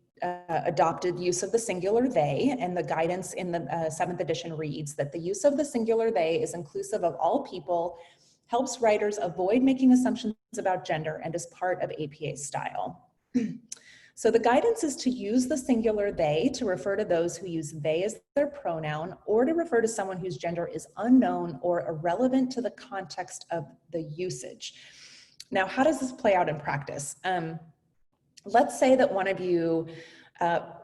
adopted use of the singular they, and the guidance in the 7th edition reads that the use of the singular they is inclusive of all people, helps writers avoid making assumptions about gender, and is part of APA style. So the guidance is to use the singular they to refer to those who use they as their pronoun, or to refer to someone whose gender is unknown or irrelevant to the context of the usage. Now, how does this play out in practice? Let's say that one of you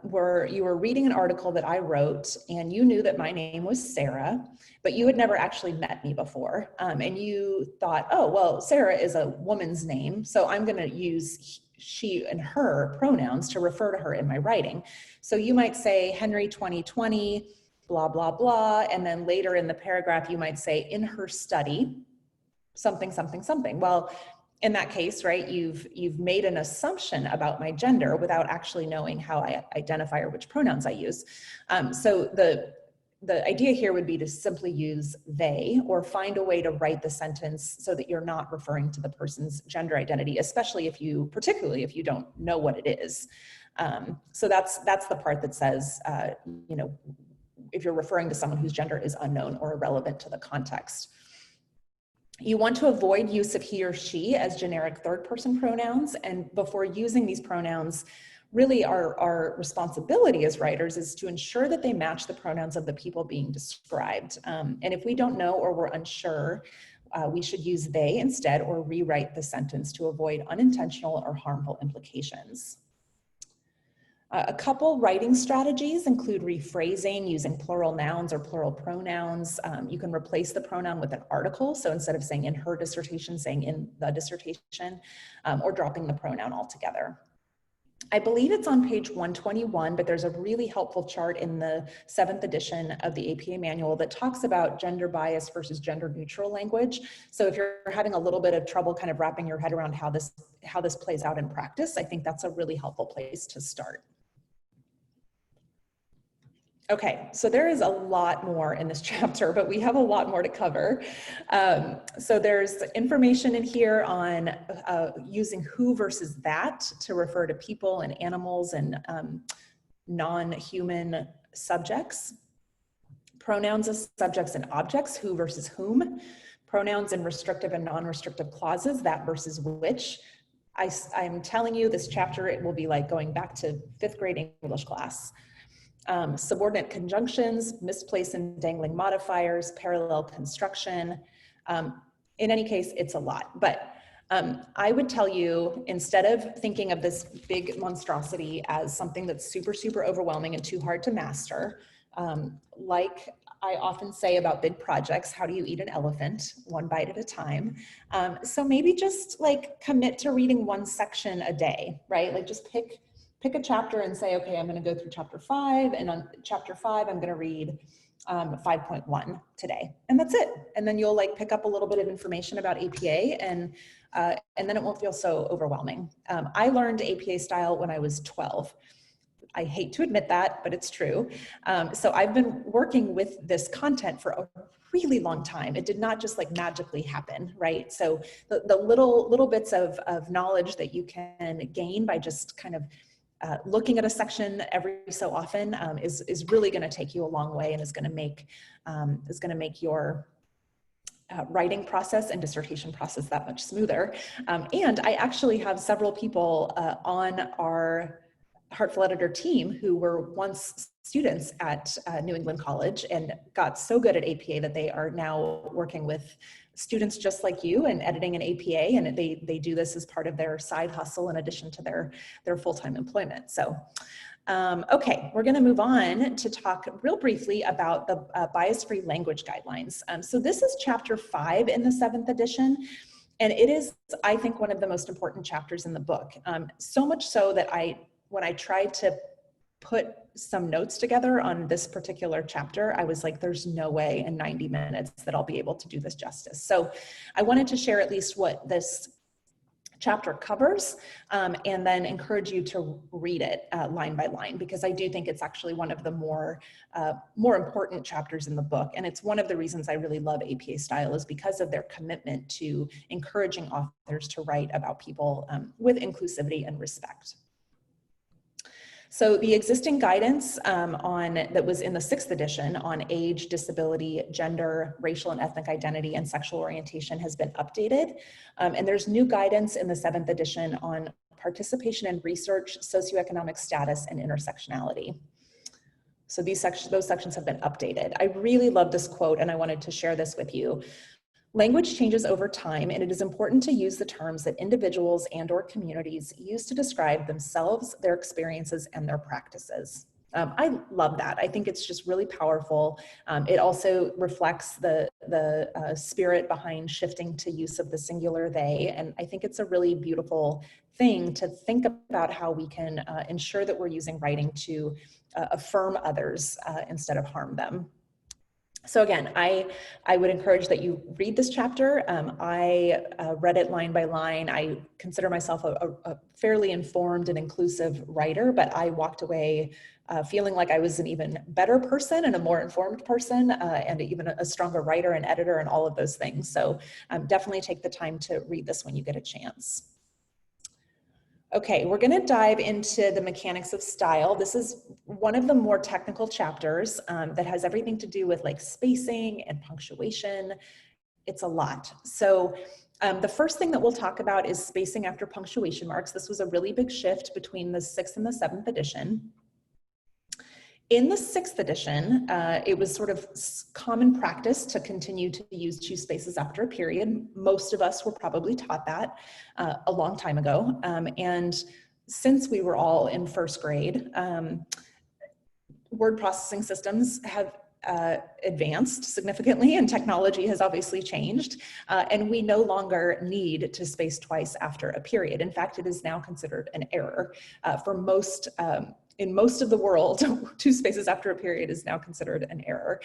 were reading an article that I wrote, and you knew that my name was Sara, but you had never actually met me before. And you thought, oh, well, Sara is a woman's name, so I'm going to use she and her pronouns to refer to her in my writing. So you might say, Henry 2020 blah, blah, blah. And then later in the paragraph, you might say, in her study, something, something, something. Well, in that case, right, you've made an assumption about my gender without actually knowing how I identify or which pronouns I use. So the idea here would be to simply use they, or find a way to write the sentence so that you're not referring to the person's gender identity, especially particularly if you don't know what it is. So that's the part that says, if you're referring to someone whose gender is unknown or irrelevant to the context. You want to avoid use of he or she as generic third-person pronouns, and before using these pronouns, really our responsibility as writers is to ensure that they match the pronouns of the people being described. And if we don't know or we're unsure, we should use they instead, or rewrite the sentence to avoid unintentional or harmful implications. A couple writing strategies include rephrasing, using plural nouns or plural pronouns. You can replace the pronoun with an article. So instead of saying in her dissertation, saying in the dissertation, or dropping the pronoun altogether. I believe it's on page 121, but there's a really helpful chart in the 7th edition of the APA manual that talks about gender bias versus gender neutral language. So if you're having a little bit of trouble kind of wrapping your head around how this plays out in practice, I think that's a really helpful place to start. Okay, so there is a lot more in this chapter, but we have a lot more to cover. So there's information in here on using who versus that to refer to people and animals and non-human subjects. Pronouns as subjects and objects, who versus whom. Pronouns in restrictive and non-restrictive clauses, that versus which. I'm telling you, this chapter, it will be like going back to 5th grade English class. Subordinate conjunctions, misplaced and dangling modifiers, parallel construction. In any case, it's a lot. But I would tell you, instead of thinking of this big monstrosity as something that's super, super overwhelming and too hard to master, like I often say about big projects, how do you eat an elephant? One bite at a time. So maybe just like commit to reading one section a day, right? Like just pick a chapter and say, okay, I'm going to go through chapter 5, and on chapter 5, I'm going to read 5.1 today, and that's it. And then you'll like pick up a little bit of information about APA, and then it won't feel so overwhelming. I learned APA style when I was 12. I hate to admit that, but it's true. So I've been working with this content for a really long time. It did not just like magically happen, right? So the little bits of knowledge that you can gain by just kind of looking at a section every so often is really going to take you a long way, and is going to make your writing process and dissertation process that much smoother. And I actually have several people on our Heartful editor team who were once students at New England College and got so good at APA that they are now working with students just like you and editing an APA, and they do this as part of their side hustle in addition to their full-time employment. So, okay, we're gonna move on to talk real briefly about the bias-free language guidelines. So this is chapter 5 in the 7th edition. And it is, I think, one of the most important chapters in the book. So much so that when I tried to put some notes together on this particular chapter, I was like, there's no way in 90 minutes that I'll be able to do this justice. So I wanted to share at least what this chapter covers, and then encourage you to read it line by line, because I do think it's actually one of the more important chapters in the book. And it's one of the reasons I really love APA style, is because of their commitment to encouraging authors to write about people with inclusivity and respect. So the existing guidance that was in the 6th edition on age, disability, gender, racial and ethnic identity, and sexual orientation has been updated. And there's new guidance in the 7th edition on participation in research, socioeconomic status, and intersectionality. So those sections have been updated. I really love this quote, and I wanted to share this with you. Language changes over time, and it is important to use the terms that individuals and/or communities use to describe themselves, their experiences, and their practices. I love that. I think it's just really powerful. It also reflects the spirit behind shifting to use of the singular they. And I think it's a really beautiful thing to think about how we can ensure that we're using writing to affirm others instead of harm them. So again, I would encourage that you read this chapter. I read it line by line. I consider myself a fairly informed and inclusive writer, but I walked away feeling like I was an even better person and a more informed person and even a stronger writer and editor and all of those things. So definitely take the time to read this when you get a chance. Okay, we're going to dive into the mechanics of style. This is one of the more technical chapters that has everything to do with like spacing and punctuation. It's a lot. So the first thing that we'll talk about is spacing after punctuation marks. This was a really big shift between the 6th and the 7th edition. In the 6th edition, it was sort of common practice to continue to use two spaces after a period. Most of us were probably taught that a long time ago. And since we were all in 1st grade, word processing systems have advanced significantly and technology has obviously changed. And we no longer need to space twice after a period. In fact, it is now considered an error for most in most of the world, 2 spaces after a period is now considered an error.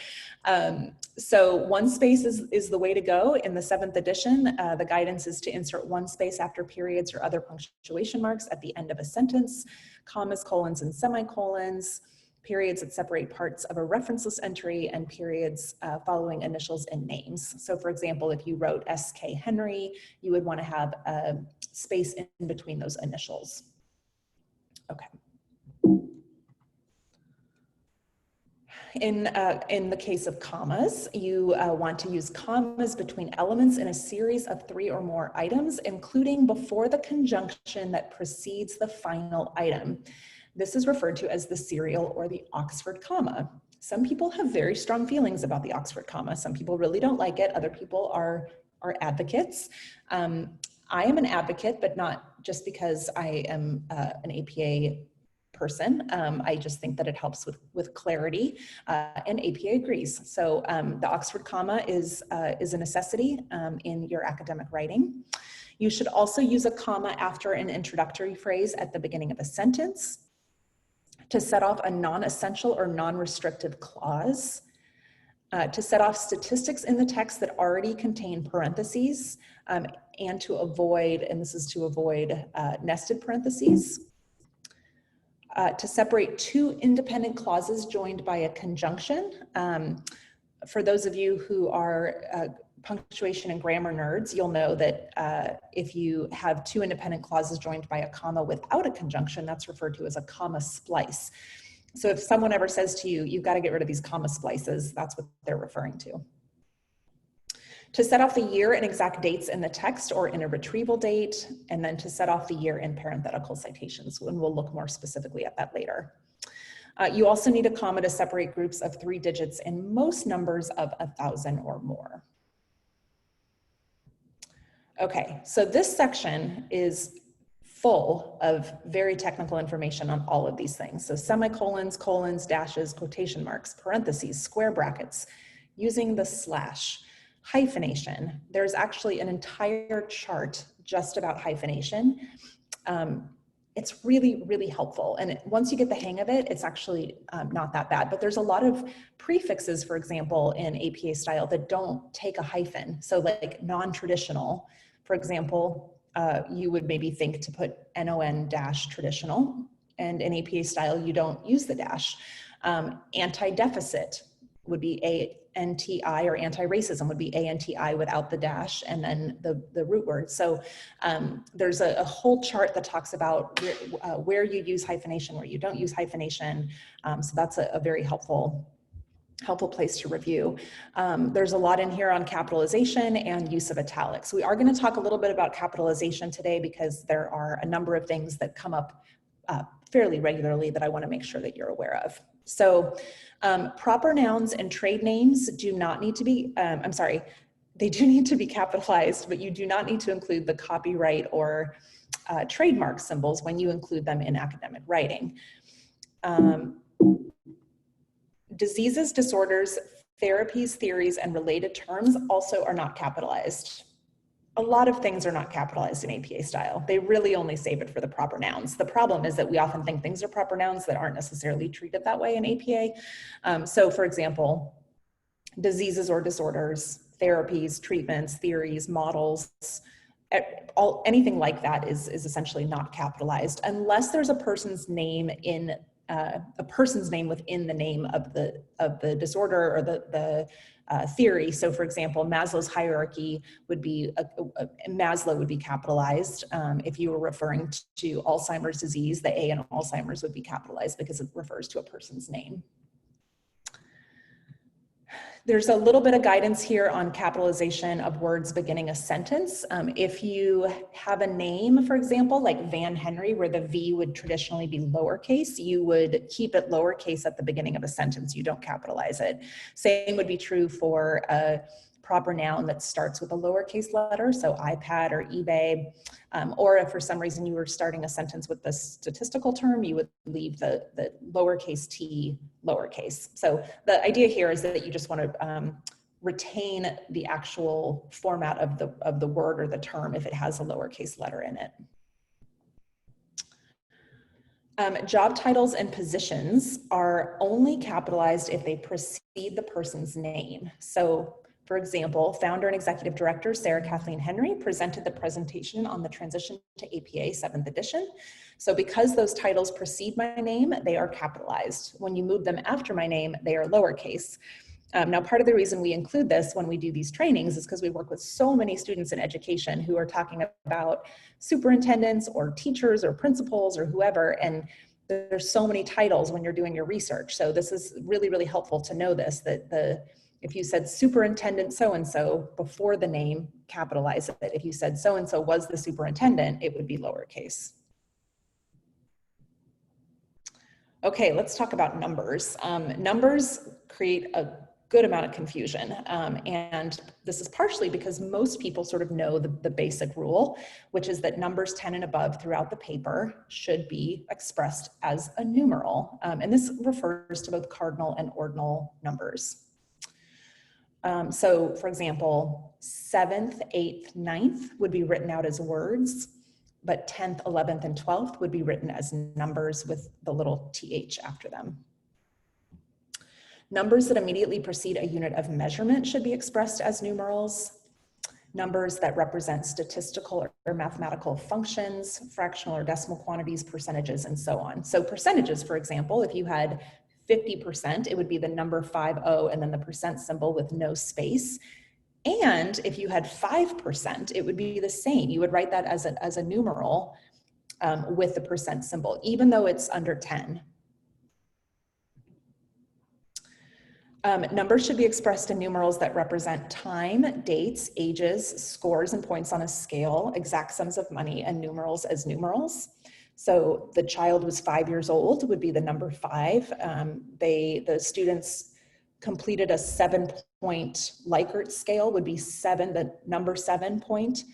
So 1 space is the way to go. In the 7th edition, the guidance is to insert 1 space after periods or other punctuation marks at the end of a sentence, commas, colons, and semicolons, periods that separate parts of a referenceless entry, and periods following initials and names. So for example, if you wrote S.K. Henry, you would want to have a space in between those initials. Okay. In the case of commas, you want to use commas between elements in a series of 3 or more items, including before the conjunction that precedes the final item. This is referred to as the serial or the Oxford comma. Some people have very strong feelings about the Oxford comma. Some people really don't like it. Other people are advocates. I am an advocate, but not just because I am an APA person. I just think that it helps with clarity, and APA agrees. So the Oxford comma is a necessity in your academic writing. You should also use a comma after an introductory phrase at the beginning of a sentence to set off a non-essential or non-restrictive clause, to set off statistics in the text that already contain parentheses, and to avoid, and this is to avoid nested parentheses. To separate 2 independent clauses joined by a conjunction. For those of you who are punctuation and grammar nerds, you'll know that if you have 2 independent clauses joined by a comma without a conjunction, that's referred to as a comma splice. So if someone ever says to you, you've got to get rid of these comma splices, that's what they're referring to. To set off the year and exact dates in the text or in a retrieval date, and then to set off the year in parenthetical citations, and we'll look more specifically at that later. You also need a comma to separate groups of 3 digits in most numbers of 1,000 or more. Okay, so this section is full of very technical information on all of these things. So semicolons, colons, dashes, quotation marks, parentheses, square brackets, using the slash, hyphenation. There's actually an entire chart just about hyphenation. It's really, really helpful. And once you get the hang of it, it's actually not that bad. But there's a lot of prefixes, for example, in APA style that don't take a hyphen. So like non-traditional, for example, you would maybe think to put non-traditional, and in APA style, you don't use the dash. Anti-deficit would be ANTI, or anti-racism would be ANTI without the dash and then the root word. So there's a whole chart that talks about where you use hyphenation, where you don't use hyphenation. So that's a very helpful place to review. There's a lot in here on capitalization and use of italics. We are going to talk a little bit about capitalization today because there are a number of things that come up fairly regularly that I want to make sure that you're aware of. So proper nouns and trade names do not need to be, they do need to be capitalized, but you do not need to include the copyright or trademark symbols when you include them in academic writing. Diseases, disorders, therapies, theories, and related terms also are not capitalized. A lot of things are not capitalized in APA style. They really only save it for the proper nouns. The problem is that we often think things are proper nouns that aren't necessarily treated that way in APA. So for example, diseases or disorders, therapies, treatments, theories, models, anything like that is essentially not capitalized unless there's a person's name in within the name of the disorder or the theory. So for example, Maslow's hierarchy would be, Maslow would be capitalized. If you were referring to Alzheimer's disease, the A in Alzheimer's would be capitalized because it refers to a person's name. There's a little bit of guidance here on capitalization of words beginning a sentence. If you have a name, for example, like Van Henry, where the V would traditionally be lowercase, you would keep it lowercase at the beginning of a sentence. You don't capitalize it. Same would be true for a proper noun that starts with a lowercase letter, so iPad or eBay, or if for some reason you were starting a sentence with the statistical term, you would leave the lowercase t lowercase. So the idea here is that you just want to retain the actual format of the word or the term if it has a lowercase letter in it. Job titles and positions are only capitalized if they precede the person's name. So for example, founder and executive director Sara Kathleen Henry presented the presentation on the transition to APA 7th edition. So because those titles precede my name, they are capitalized. When you move them after my name, they are lowercase. Now, part of the reason we include this when we do these trainings is because we work with so many students in education who are talking about superintendents or teachers or principals or whoever, and there's so many titles when you're doing your research. So this is really, really helpful to know this, that if you said superintendent so-and-so before the name, capitalize it. If you said so-and-so was the superintendent, it would be lowercase. Okay, let's talk about numbers. Numbers create a good amount of confusion. And this is partially because most people sort of know the basic rule, which is that numbers 10 and above throughout the paper should be expressed as a numeral. And this refers to both cardinal and ordinal numbers. So for example, 7th, 8th, 9th would be written out as words, but 10th, 11th, and 12th would be written as numbers with the little th after them. Numbers that immediately precede a unit of measurement should be expressed as numerals. Numbers that represent statistical or mathematical functions, fractional or decimal quantities, percentages, and so on. So percentages, for example, if you had 50%, it would be the number 50 and then the percent symbol with no space. And if you had 5%, it would be the same. You would write that as a numeral with the percent symbol, even though it's under 10. Numbers should be expressed in numerals that represent time, dates, ages, scores, and points on a scale, exact sums of money, and numerals as numerals. So the child was 5 years old would be the number 5. The students completed a 7-point Likert scale would be 7, the number 7 point.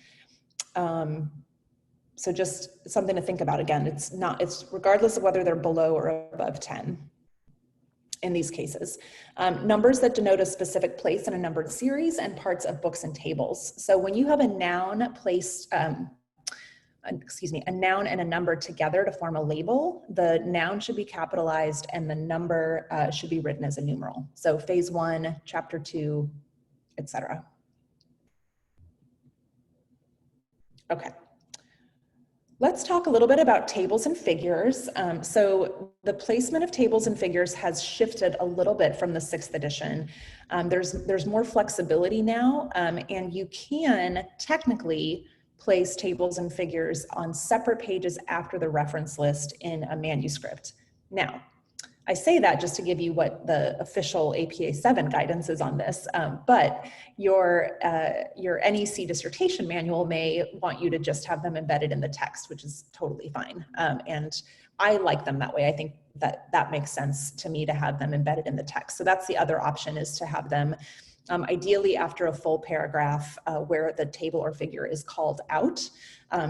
So just something to think about. Again, it's regardless of whether they're below or above 10. In these cases, numbers that denote a specific place in a numbered series and parts of books and tables. So when you have a noun placed, a noun and a number together to form a label, the noun should be capitalized and the number should be written as a numeral. So phase 1, chapter 2, etc. Okay. Let's talk a little bit about tables and figures. So the placement of tables and figures has shifted a little bit from the 6th edition. There's more flexibility now, and you can technically place tables and figures on separate pages after the reference list in a manuscript. Now, I say that just to give you what the official APA 7 guidance is on this, but your NEC dissertation manual may want you to just have them embedded in the text, which is totally fine. And I like them that way. I think that makes sense to me to have them embedded in the text. So that's the other option, is to have them ideally after a full paragraph where the table or figure is called out.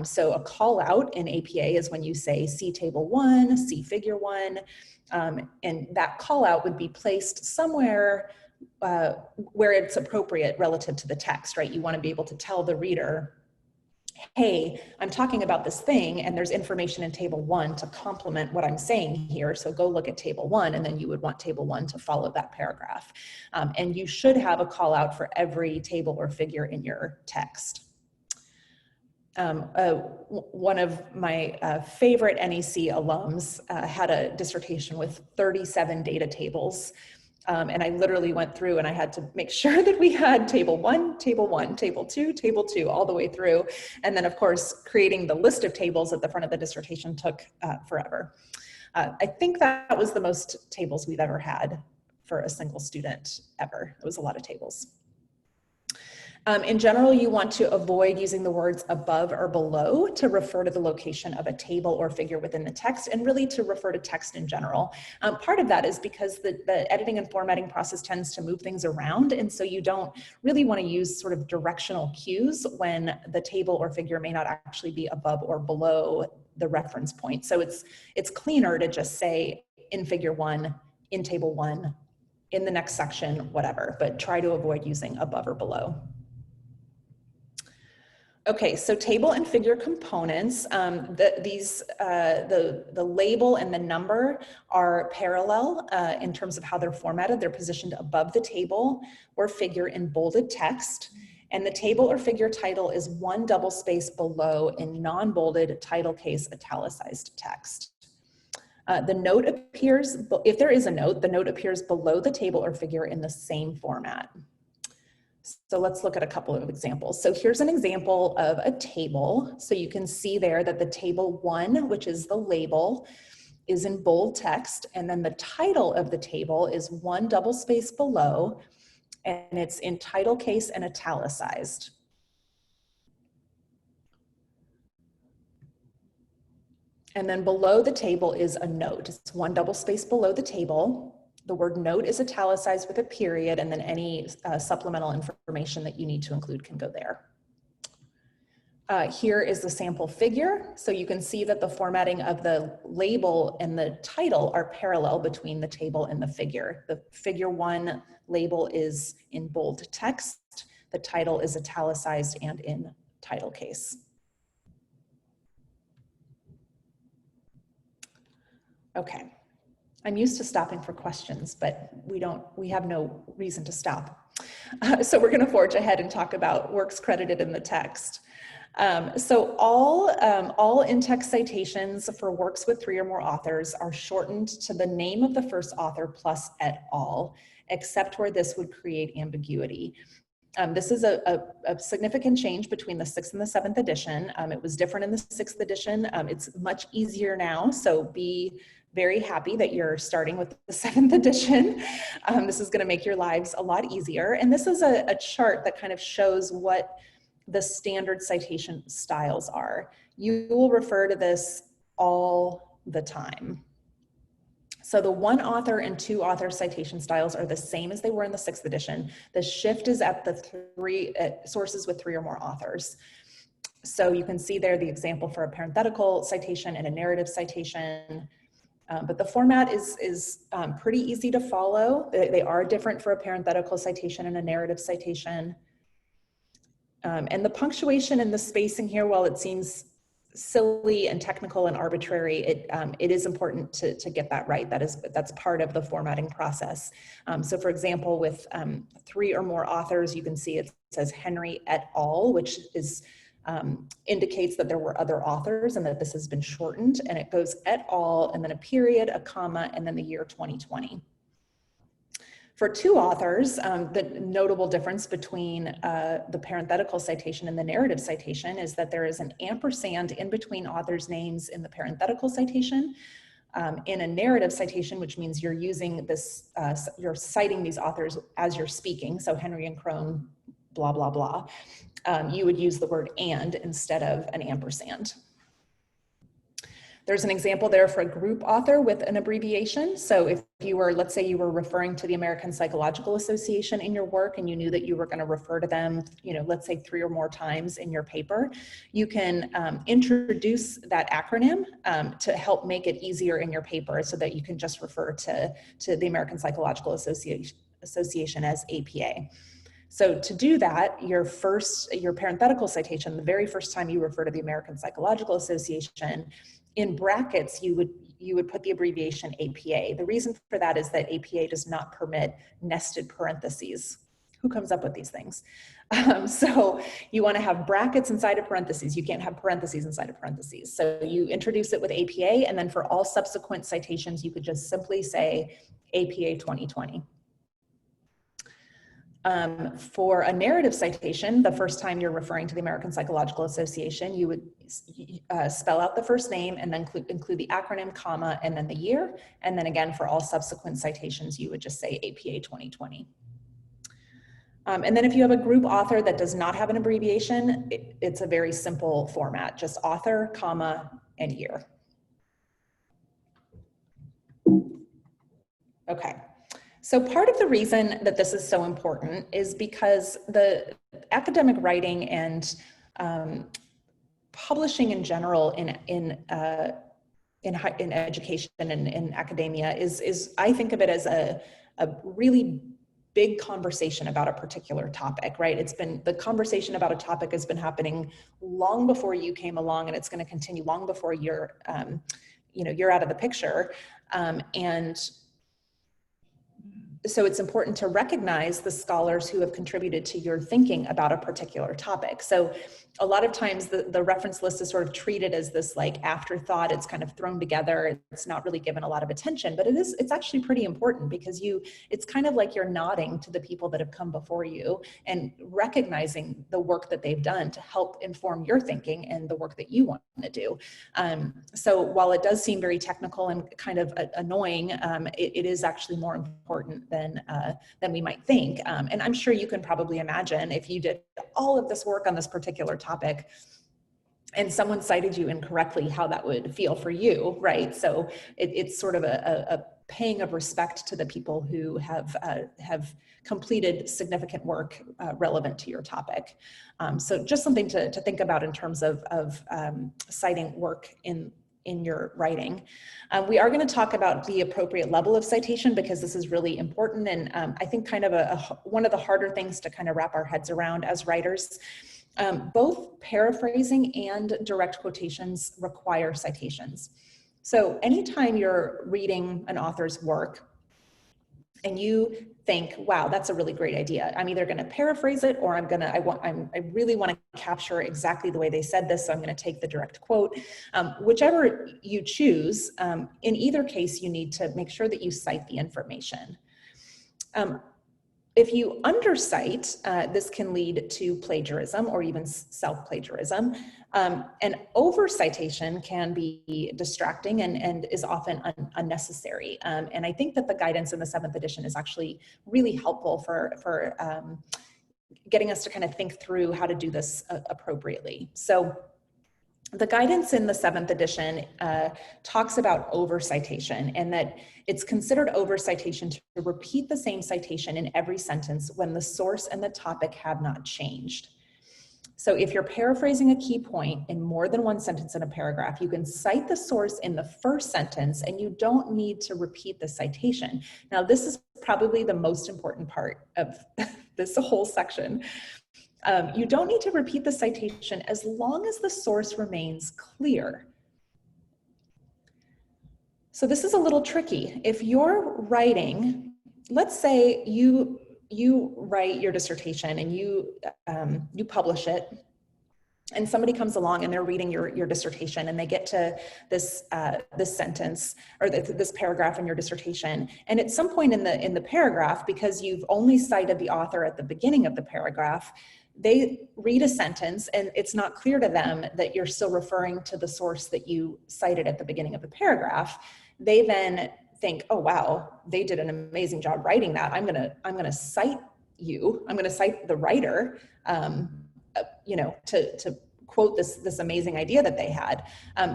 So a call out in APA is when you say, see table 1, see figure 1, and that call out would be placed somewhere where it's appropriate relative to the text, right? You want to be able to tell the reader, hey, I'm talking about this thing and there's information in table 1 to complement what I'm saying here. So go look at table 1, and then you would want table 1 to follow that paragraph. And you should have a call out for every table or figure in your text. One of my favorite NEC alums had a dissertation with 37 data tables. And I literally went through and I had to make sure that we had table 1, table 1, table 2, table 2, all the way through. And then of course, creating the list of tables at the front of the dissertation took forever. I think that was the most tables we've ever had for a single student ever. It was a lot of tables. In general, you want to avoid using the words above or below to refer to the location of a table or figure within the text, and really to refer to text in general. Part of that is because the editing and formatting process tends to move things around, and so you don't really want to use sort of directional cues when the table or figure may not actually be above or below the reference point. So it's cleaner to just say in figure 1, in table 1, in the next section, whatever, but try to avoid using above or below. Okay, so table and figure components, the label and the number are parallel in terms of how they're formatted. They're positioned above the table or figure in bolded text, and the table or figure title is one double space below in non-bolded title case italicized text. The note appears, if there is a note, the note appears below the table or figure in the same format. So let's look at a couple of examples. So here's an example of a table. So you can see there that the table 1, which is the label, is in bold text, and then the title of the table is one double space below, and it's in title case and italicized. And then below the table is a note. It's one double space below the table. The word note is italicized with a period, and then any supplemental information that you need to include can go there. Here is the sample figure. So you can see that the formatting of the label and the title are parallel between the table and the figure. The figure 1 label is in bold text. The title is italicized and in title case. Okay. I'm used to stopping for questions, but we have no reason to stop. So we're going to forge ahead and talk about works credited in the text. So all in-text citations for works with 3 or more authors are shortened to the name of the first author plus et al., except where this would create ambiguity. This is a significant change between the 6th and the 7th edition. It was different in the 6th edition. It's much easier now, so be very happy that you're starting with the 7th edition. This is going to make your lives a lot easier. And this is a chart that kind of shows what the standard citation styles are. You will refer to this all the time. So the 1 author and 2 author citation styles are the same as they were in the 6th edition. The shift is at the sources with 3 or more authors. So you can see there the example for a parenthetical citation and a narrative citation. But the format is pretty easy to follow. They are different for a parenthetical citation and a narrative citation. And the punctuation and the spacing here, while it seems silly and technical and arbitrary, it is important to get that right. That's part of the formatting process. So for example, with 3 or more authors, you can see it says Henry et al., which is indicates that there were other authors and that this has been shortened, and it goes et al., and then a period, a comma, and then the year 2020. For 2 authors, the notable difference between the parenthetical citation and the narrative citation is that there is an ampersand in between authors' names in the parenthetical citation. In a narrative citation, which means you're using this, you're citing these authors as you're speaking, so Henry and Crone, blah, blah, blah, you would use the word and instead of an ampersand. There's an example there for a group author with an abbreviation. So if you were, let's say you were referring to the American Psychological Association in your work and you knew that you were going to refer to them, let's say 3 or more times in your paper, you can introduce that acronym to help make it easier in your paper so that you can just refer to the American Psychological Association as APA. So to do that, your parenthetical citation, the very first time you refer to the American Psychological Association, in brackets, you would put the abbreviation APA. The reason for that is that APA does not permit nested parentheses. Who comes up with these things? So you want to have brackets inside of parentheses. You can't have parentheses inside of parentheses. So you introduce it with APA, and then for all subsequent citations, you could just simply say APA 2020. For a narrative citation, the first time you're referring to the American Psychological Association, you would spell out the first name and then include the acronym, comma, and then the year. And then again, for all subsequent citations, you would just say APA 2020. And then if you have a group author that does not have an abbreviation, it's a very simple format, just author, comma, and year. Okay. So part of the reason that this is so important is because the academic writing and publishing in general in education and in academia is I think of it as a really big conversation about a particular topic, right? The conversation about a topic has been happening long before you came along, and it's going to continue long before you're out of the picture, and so it's important to recognize the scholars who have contributed to your thinking about a particular topic. So a lot of times the reference list is sort of treated as this like afterthought. It's kind of thrown together. It's not really given a lot of attention, but it's actually pretty important because it's kind of like you're nodding to the people that have come before you and recognizing the work that they've done to help inform your thinking and the work that you want to do. So while it does seem very technical and kind of annoying, it is actually more important than we might think. And I'm sure you can probably imagine if you did all of this work on this particular topic and someone cited you incorrectly, how that would feel for you, right? So it's sort of a paying of respect to the people who have completed significant work relevant to your topic. So just something to think about in terms of citing work in your writing. We are going to talk about the appropriate level of citation because this is really important, and I think kind of one of the harder things to kind of wrap our heads around as writers. Both paraphrasing and direct quotations require citations. So anytime you're reading an author's work and you think, wow, that's a really great idea, I'm either going to paraphrase it or I really want to capture exactly the way they said this, so I'm going to take the direct quote. Whichever you choose, in either case, you need to make sure that you cite the information. If you undercite, this can lead to plagiarism or even self-plagiarism. And over-citation can be distracting and is often unnecessary. And I think that the guidance in the 7th edition is actually really helpful for getting us to kind of think through how to do this appropriately. So the guidance in the 7th edition talks about over-citation, and that it's considered over-citation to repeat the same citation in every sentence when the source and the topic have not changed. So if you're paraphrasing a key point in more than one sentence in a paragraph, you can cite the source in the first sentence and you don't need to repeat the citation. Now, this is probably the most important part of this whole section. You don't need to repeat the citation as long as the source remains clear. So this is a little tricky. If you're writing, let's say you write your dissertation and you publish it, and somebody comes along and they're reading your dissertation and they get to this sentence or this paragraph in your dissertation, and at some point in the paragraph, because you've only cited the author at the beginning of the paragraph, they read a sentence and it's not clear to them that you're still referring to the source that you cited at the beginning of the paragraph. They then think, oh wow, they did an amazing job writing that. I'm gonna cite you. I'm gonna cite the writer, to quote this amazing idea that they had.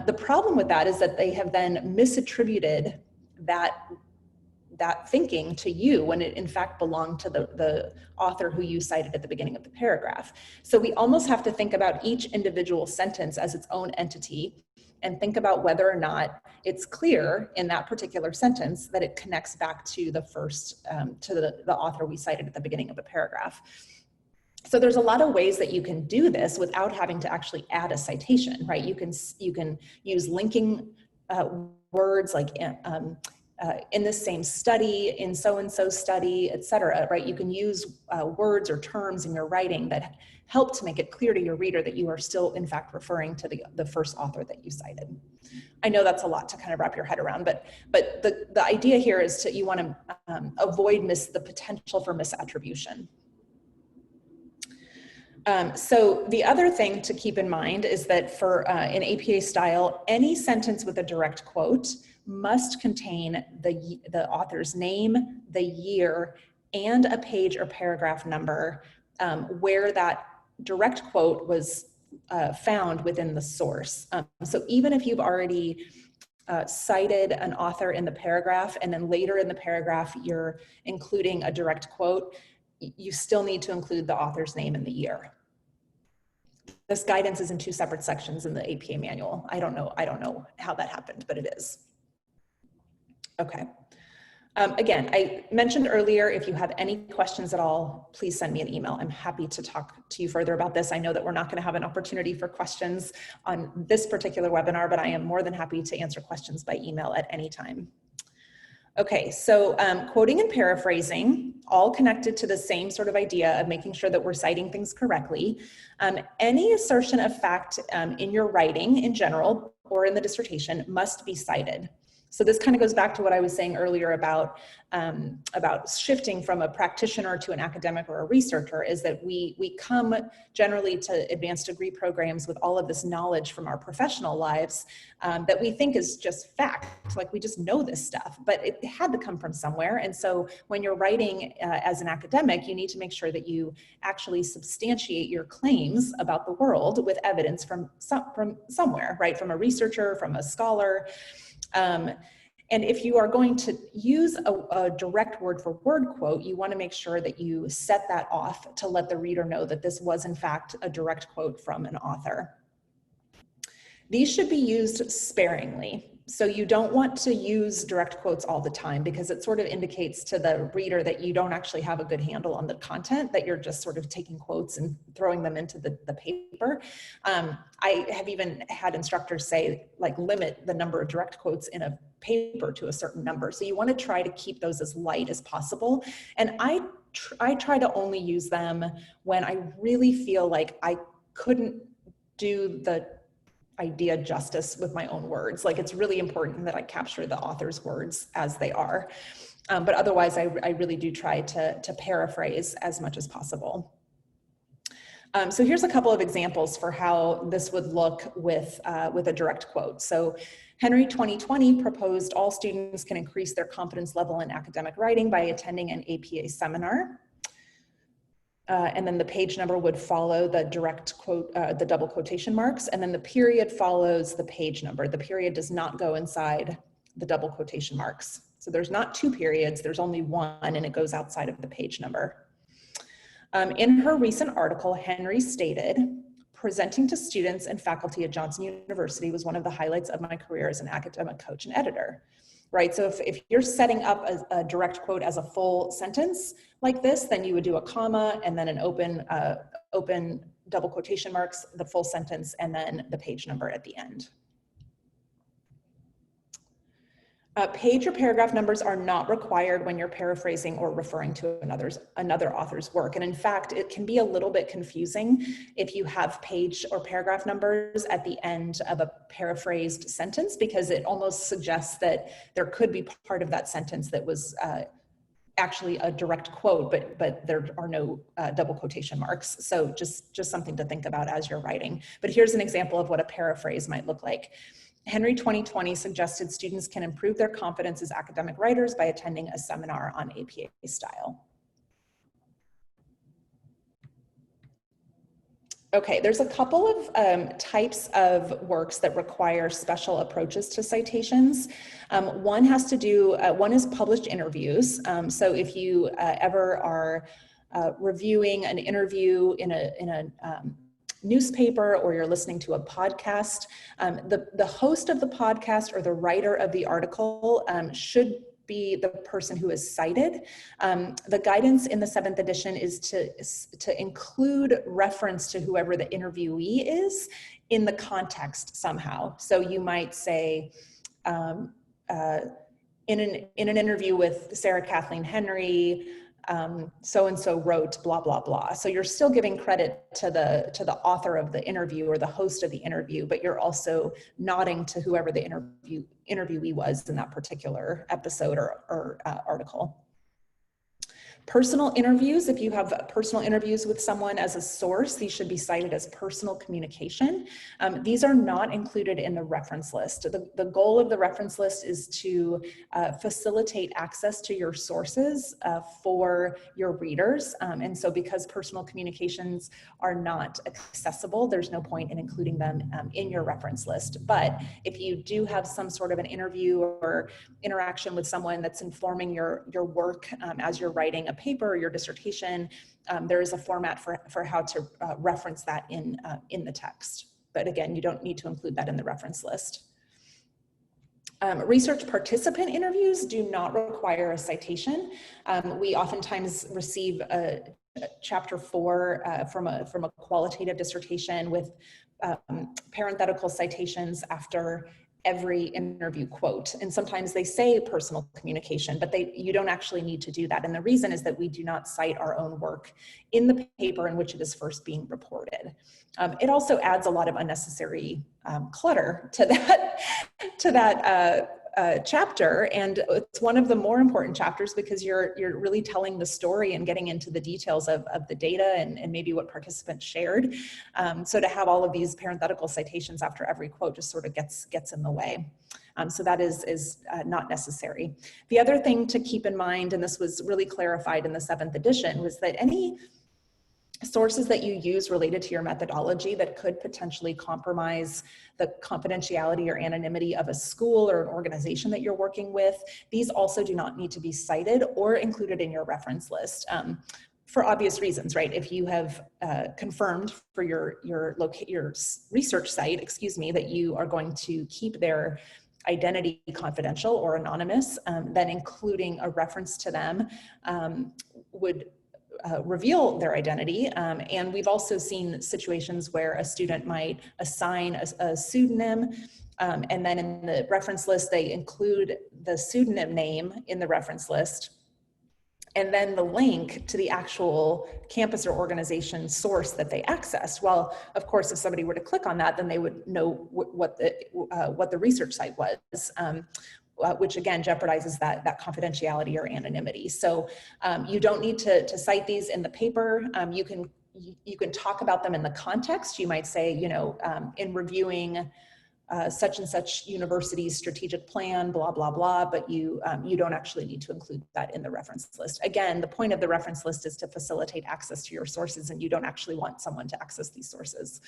The problem with that is that they have then misattributed that thinking to you when it in fact belonged to the author who you cited at the beginning of the paragraph. So we almost have to think about each individual sentence as its own entity and think about whether or not it's clear in that particular sentence that it connects back to the first, to the author we cited at the beginning of the paragraph. So there's a lot of ways that you can do this without having to actually add a citation, right? You can use linking words like in this same study, in so-and-so study, et cetera, right? You can use words or terms in your writing that help to make it clear to your reader that you are still in fact referring to the first author that you cited. I know that's a lot to kind of wrap your head around, but the idea here is you want to avoid the potential for misattribution. So the other thing to keep in mind is that for in APA style, any sentence with a direct quote must contain the author's name, the year, and a page or paragraph number where that direct quote was found within the source. So even if you've already cited an author in the paragraph and then later in the paragraph you're including a direct quote, you still need to include the author's name and the year. This guidance is in 2 separate sections in the APA manual. I don't know how that happened, but it is. Okay. Again, I mentioned earlier, if you have any questions at all, please send me an email. I'm happy to talk to you further about this. I know that we're not going to have an opportunity for questions on this particular webinar, but I am more than happy to answer questions by email at any time. Okay, so quoting and paraphrasing, all connected to the same sort of idea of making sure that we're citing things correctly. Any assertion of fact in your writing in general or in the dissertation must be cited. So this kind of goes back to what I was saying earlier about shifting from a practitioner to an academic or a researcher, is that we come generally to advanced degree programs with all of this knowledge from our professional lives that we think is just fact, like we just know this stuff, but it had to come from somewhere. And so when you're writing as an academic, you need to make sure that you actually substantiate your claims about the world with evidence from somewhere, right? From a researcher, from a scholar. And if you are going to use a direct word for word quote, you want to make sure that you set that off to let the reader know that this was in fact a direct quote from an author. These should be used sparingly. So you don't want to use direct quotes all the time because it sort of indicates to the reader that you don't actually have a good handle on the content, that you're just sort of taking quotes and throwing them into the paper. I have even had instructors say, like, limit the number of direct quotes in a paper to a certain number. So you want to try to keep those as light as possible. And I try to only use them when I really feel like I couldn't do the idea justice with my own words. Like, it's really important that I capture the author's words as they are. But otherwise, I really do try to paraphrase as much as possible. So here's a couple of examples for how this would look with a direct quote. So Henry 2020 proposed all students can increase their confidence level in academic writing by attending an APA seminar. And then the page number would follow the direct quote, the double quotation marks, and then the period follows the page number. The period does not go inside the double quotation marks. So there's not 2 periods, there's only 1, and it goes outside of the page number. In her recent article, Henry stated, "Presenting to students and faculty at Johnson University was one of the highlights of my career as an academic coach and editor." Right, so if you're setting up a direct quote as a full sentence like this, then you would do a comma and then an open double quotation marks, the full sentence, and then the page number at the end. Page or paragraph numbers are not required when you're paraphrasing or referring to another author's work. And in fact, it can be a little bit confusing if you have page or paragraph numbers at the end of a paraphrased sentence, because it almost suggests that there could be part of that sentence that was actually a direct quote, but there are no double quotation marks. So just something to think about as you're writing. But here's an example of what a paraphrase might look like. Henry 2020 suggested students can improve their confidence as academic writers by attending a seminar on APA style. Okay, there's a couple of types of works that require special approaches to citations. One has to do, one is published interviews. So if you ever are reviewing an interview in a newspaper, or you're listening to a podcast, the host of the podcast or the writer of the article should be the person who is cited. The guidance in the 7th edition is to include reference to whoever the interviewee is in the context somehow. So you might say, in an interview with Sara Kathleen Henry, so-and-so wrote blah, blah, blah. So you're still giving credit to the author of the interview or the host of the interview, but you're also nodding to whoever the interviewee was in that particular episode or article. Personal interviews, if you have personal interviews with someone as a source, these should be cited as personal communication. These are not included in the reference list. The goal of the reference list is to facilitate access to your sources for your readers. And so because personal communications are not accessible, there's no point in including them in your reference list. But if you do have some sort of an interview or interaction with someone that's informing your work as you're writing a paper or your dissertation, there is a format for how to reference that in the text. But again, you don't need to include that in the reference list. Research participant interviews do not require a citation. We oftentimes receive a chapter 4 from a qualitative dissertation with parenthetical citations after every interview quote. And sometimes they say personal communication, but you don't actually need to do that. And the reason is that we do not cite our own work in the paper in which it is first being reported. It also adds a lot of unnecessary clutter to that chapter, and it's one of the more important chapters because you're really telling the story and getting into the details of the data and maybe what participants shared. So to have all of these parenthetical citations after every quote just sort of gets in the way. So that is not necessary. The other thing to keep in mind, and this was really clarified in the 7th edition, was that any sources that you use related to your methodology that could potentially compromise the confidentiality or anonymity of a school or an organization that you're working with, these also do not need to be cited or included in your reference list. For obvious reasons, right? If you have confirmed for your research site, that you are going to keep their identity confidential or anonymous, then including a reference to them would reveal their identity. And we've also seen situations where a student might assign a pseudonym, and then in the reference list, they include the pseudonym name in the reference list, and then the link to the actual campus or organization source that they accessed. Well, of course, if somebody were to click on that, then they would know what the research site was. Which again jeopardizes that confidentiality or anonymity. So you don't need to cite these in the paper. You can talk about them in the context. You might say, in reviewing such and such university's strategic plan, blah, blah, blah, but you don't actually need to include that in the reference list. Again, the point of the reference list is to facilitate access to your sources, and you don't actually want someone to access these sources.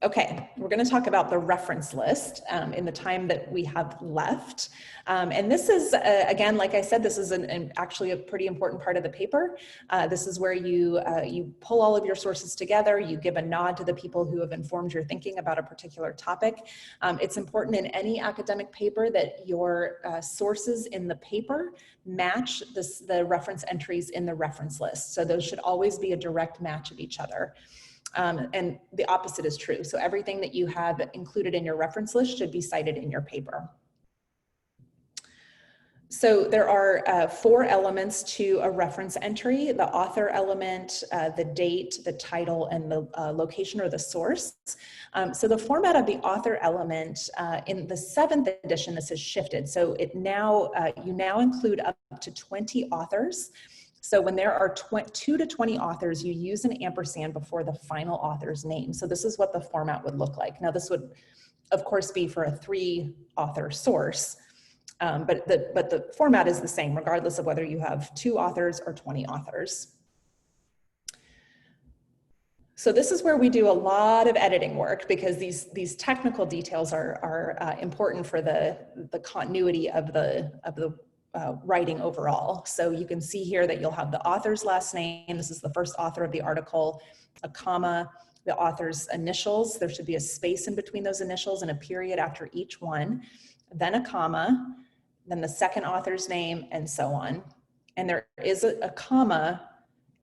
Okay, we're going to talk about the reference list in the time that we have left. And this is, again, like I said, this is actually a pretty important part of the paper. This is where you pull all of your sources together, you give a nod to the people who have informed your thinking about a particular topic. It's important in any academic paper that your sources in the paper match the reference entries in the reference list. So those should always be a direct match of each other. And the opposite is true. So everything that you have included in your reference list should be cited in your paper. So there are 4 elements to a reference entry: the author element, the date, the title, and the location or the source. So the format of the author element in the 7th edition, this has shifted. So you now include up to 20 authors. So when there are 2 to 20 authors, you use an ampersand before the final author's name. So this is what the format would look like. Now this would, of course, be for a 3-author source, but the format is the same regardless of whether you have 2 authors or 20 authors. So this is where we do a lot of editing work, because these technical details are important for the continuity of the writing overall. So you can see here that you'll have the author's last name. This is the first author of the article, a comma, the author's initials. There should be a space in between those initials and a period after each one, then a comma, then the second author's name, and so on. And there is a comma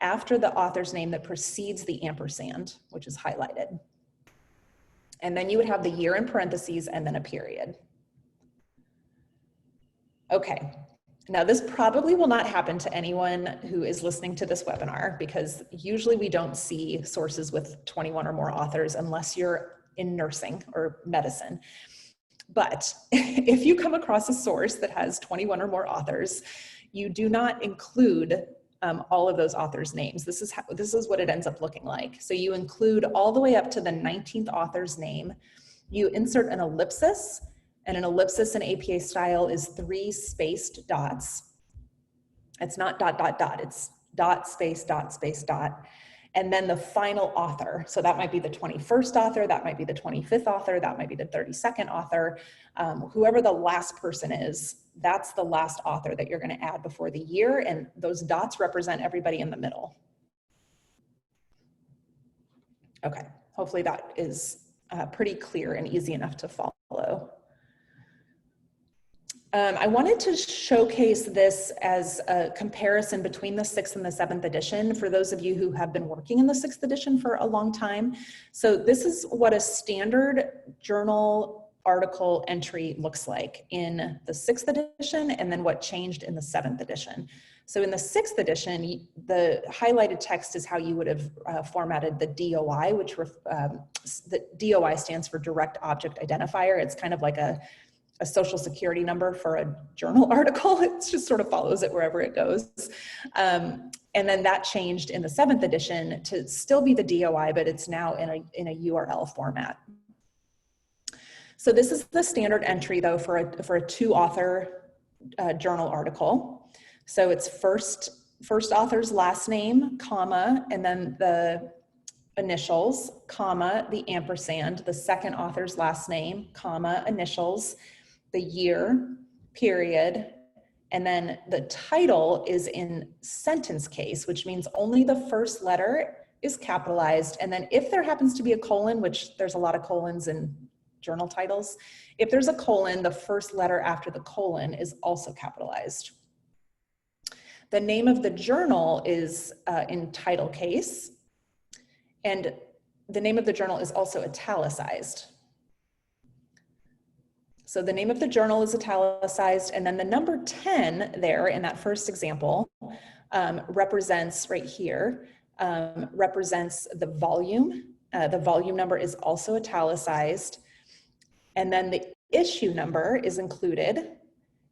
after the author's name that precedes the ampersand, which is highlighted. And then you would have the year in parentheses and then a period. Okay, now this probably will not happen to anyone who is listening to this webinar, because usually we don't see sources with 21 or more authors unless you're in nursing or medicine. But if you come across a source that has 21 or more authors, you do not include all of those authors' names. This is what it ends up looking like. So you include all the way up to the 19th author's name. You insert an ellipsis, and an ellipsis in APA style is 3 spaced dots. It's not dot, dot, dot. It's dot, space, dot, space, dot. And then the final author. So that might be the 21st author, that might be the 25th author, that might be the 32nd author. Whoever the last person is, that's the last author that you're going to add before the year, and those dots represent everybody in the middle. Okay, hopefully that is pretty clear and easy enough to follow. I wanted to showcase this as a comparison between the 6th and the 7th edition for those of you who have been working in the 6th edition for a long time. So this is what a standard journal article entry looks like in the 6th edition, and then what changed in the 7th edition. So in the 6th edition, the highlighted text is how you would have formatted the DOI, which the DOI stands for Direct Object Identifier. It's kind of like a social security number for a journal article. It just sort of follows it wherever it goes. And then that changed in the 7th edition to still be the DOI, but it's now in a URL format. So this is the standard entry though for a 2-author journal article. So it's first author's last name, comma, and then the initials, comma, the ampersand, the second author's last name, comma, initials, the year, period, and then the title is in sentence case, which means only the first letter is capitalized. And then if there happens to be a colon, which there's a lot of colons in journal titles, if there's a colon, the first letter after the colon is also capitalized. The name of the journal is in title case, and the name of the journal is also italicized. So the name of the journal is italicized, and then the number 10 there in that first example represents right here, represents the volume. The volume number is also italicized. And then the issue number is included.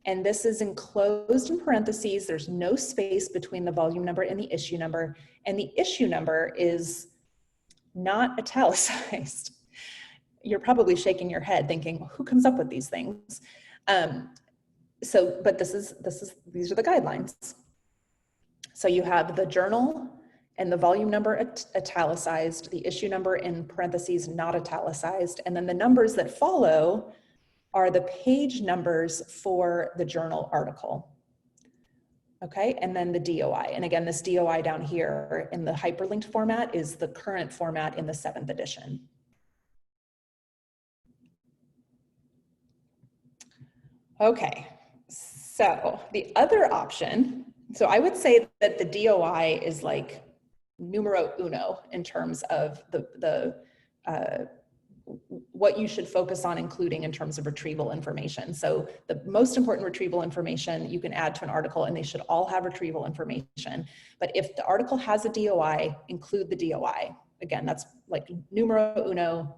And this is enclosed in parentheses. There's no space between the volume number and the issue number. And the issue number is not italicized. You're probably shaking your head thinking, who comes up with these things? But these are the guidelines. So you have the journal and the volume number italicized, the issue number in parentheses not italicized, and then the numbers that follow are the page numbers for the journal article. Okay, and then the DOI. And again, this DOI down here in the hyperlinked format is the current format in the 7th edition. Okay, so the other option, so I would say that the DOI is like numero uno in terms of what you should focus on including in terms of retrieval information. So the most important retrieval information you can add to an article, and they should all have retrieval information. But if the article has a DOI, include the DOI. Again, that's like numero uno,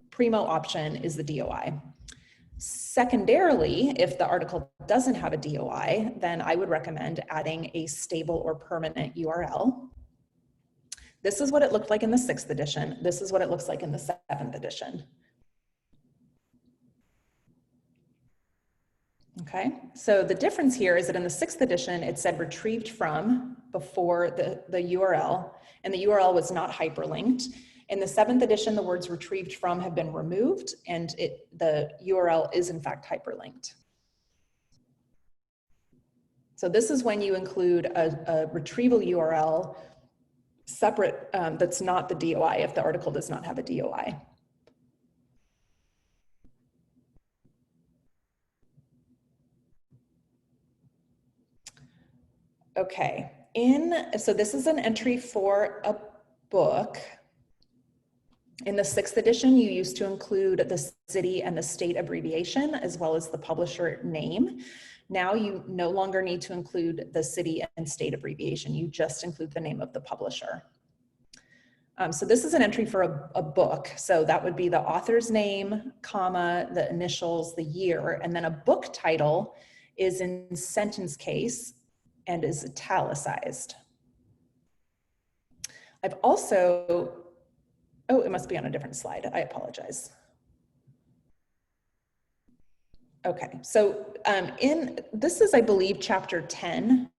primo option is the DOI. Secondarily, if the article doesn't have a DOI, then I would recommend adding a stable or permanent URL. This is what it looked like in the 6th edition. This is what it looks like in the 7th edition. Okay, so the difference here is that in the 6th edition, it said retrieved from before the URL, and the URL was not hyperlinked. In the 7th edition, the words retrieved from have been removed, and the URL is in fact hyperlinked. So this is when you include a retrieval URL separate, that's not the DOI, if the article does not have a DOI. Okay, so this is an entry for a book. In the 6th edition, you used to include the city and the state abbreviation, as well as the publisher name. Now you no longer need to include the city and state abbreviation. You just include the name of the publisher. So this is an entry for a book. So that would be the author's name, comma, the initials, the year, and then a book title is in sentence case and is italicized. I've also, oh, it must be on a different slide. I apologize. Okay, so this is, I believe, chapter 10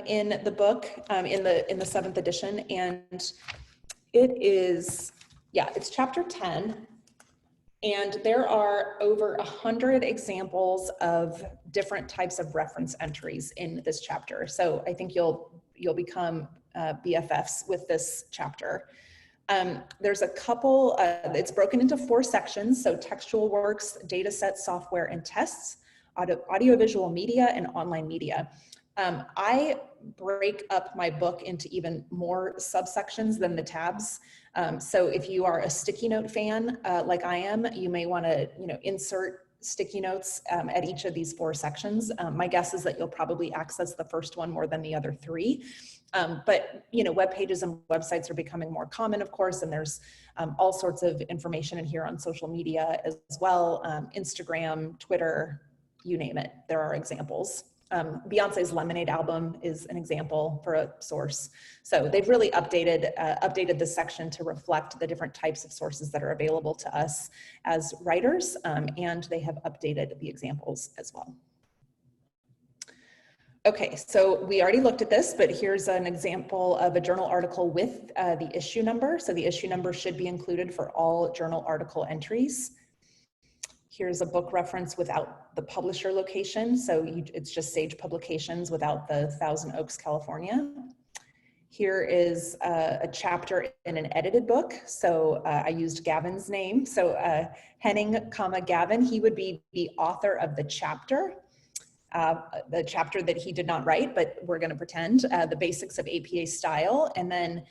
in the book, in the 7th edition, and it is, yeah, it's chapter 10, and there are over 100 examples of different types of reference entries in this chapter. So I think you'll become BFFs with this chapter. There's a couple, it's broken into 4 sections. So textual works, data sets, software, and tests, audiovisual media, and online media. I break up my book into even more subsections than the tabs. So if you are a sticky note fan, like I am, you may want to, insert sticky notes at each of these 4 sections. My guess is that you'll probably access the first one more than the other 3. But web pages and websites are becoming more common, of course, and there's all sorts of information in here on social media as well, Instagram, Twitter, you name it. There are examples. Beyonce's Lemonade album is an example for a source. So they've really updated this section to reflect the different types of sources that are available to us as writers, and they have updated the examples as well. Okay, so we already looked at this, but here's an example of a journal article with the issue number. So the issue number should be included for all journal article entries. Here's a book reference without the publisher location. So it's just Sage Publications without the Thousand Oaks, California. Here is a chapter in an edited book. So I used Gavin's name. So Henning, Gavin, he would be the author of the chapter that he did not write, but we're going to pretend, the basics of APA style. And then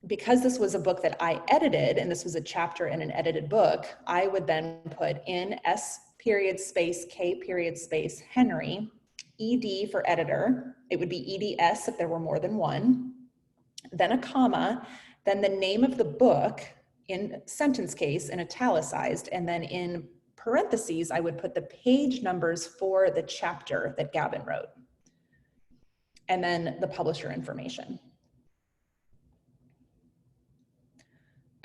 because this was a book that I edited, and this was a chapter in an edited book, I would then put in S period space K period space Henry, ED for editor. It would be EDS if there were more than one, then a comma, then the name of the book in sentence case in italicized, and then in parentheses, I would put the page numbers for the chapter that Gavin wrote, and then the publisher information.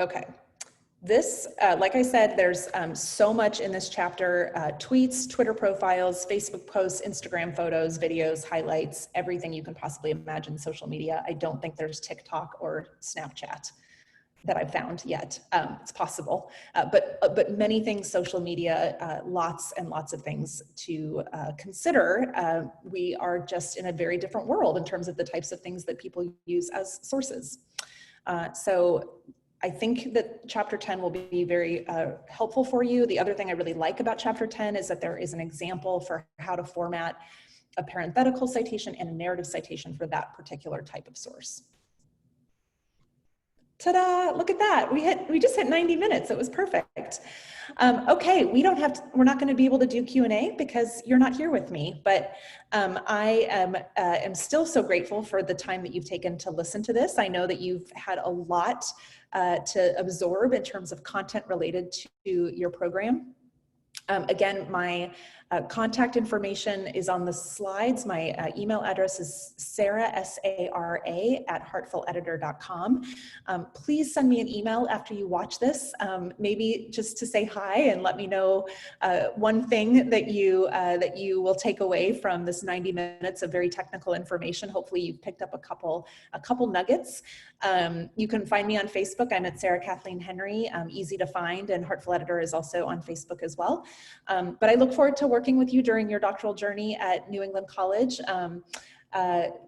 Okay, this, like I said, there's so much in this chapter, tweets, Twitter profiles, Facebook posts, Instagram photos, videos, highlights, everything you can possibly imagine social media. I don't think there's TikTok or Snapchat that I've found yet. It's possible, but many things social media, lots and lots of things to consider. We are just in a very different world in terms of the types of things that people use as sources. So I think that chapter 10 will be very helpful for you. The other thing I really like about chapter 10 is that there is an example for how to format a parenthetical citation and a narrative citation for that particular type of source. Ta-da, look at that. We just hit 90 minutes. It was perfect. Okay, we're not going to be able to do Q&A because you're not here with me, but I am still so grateful for the time that you've taken to listen to this. I know that you've had a lot to absorb in terms of content related to your program. Again, my contact information is on the slides. My email address is Sara, S-A-R-A, at heartfuleditor.com. Please send me an email after you watch this, maybe just to say hi and let me know one thing that you will take away from this 90 minutes of very technical information. Hopefully you've picked up a couple nuggets. You can find me on Facebook. I'm at Sara Kathleen Henry, easy to find, and Heartful Editor is also on Facebook as well. But I look forward to working with you during your doctoral journey at New England College.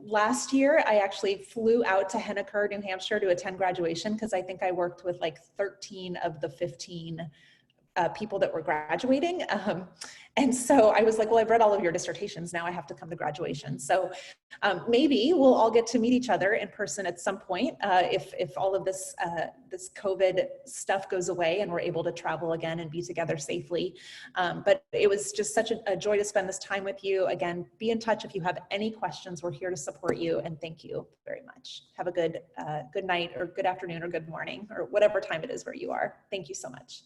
Last year, I actually flew out to Henniker, New Hampshire to attend graduation because I think I worked with like 13 of the 15 people that were graduating. And so I was like, well, I've read all of your dissertations. Now I have to come to graduation. So maybe we'll all get to meet each other in person at some point if all of this COVID stuff goes away and we're able to travel again and be together safely. But it was just such a joy to spend this time with you. Again, be in touch if you have any questions. We're here to support you, and thank you very much. Have a good night or good afternoon or good morning or whatever time it is where you are. Thank you so much.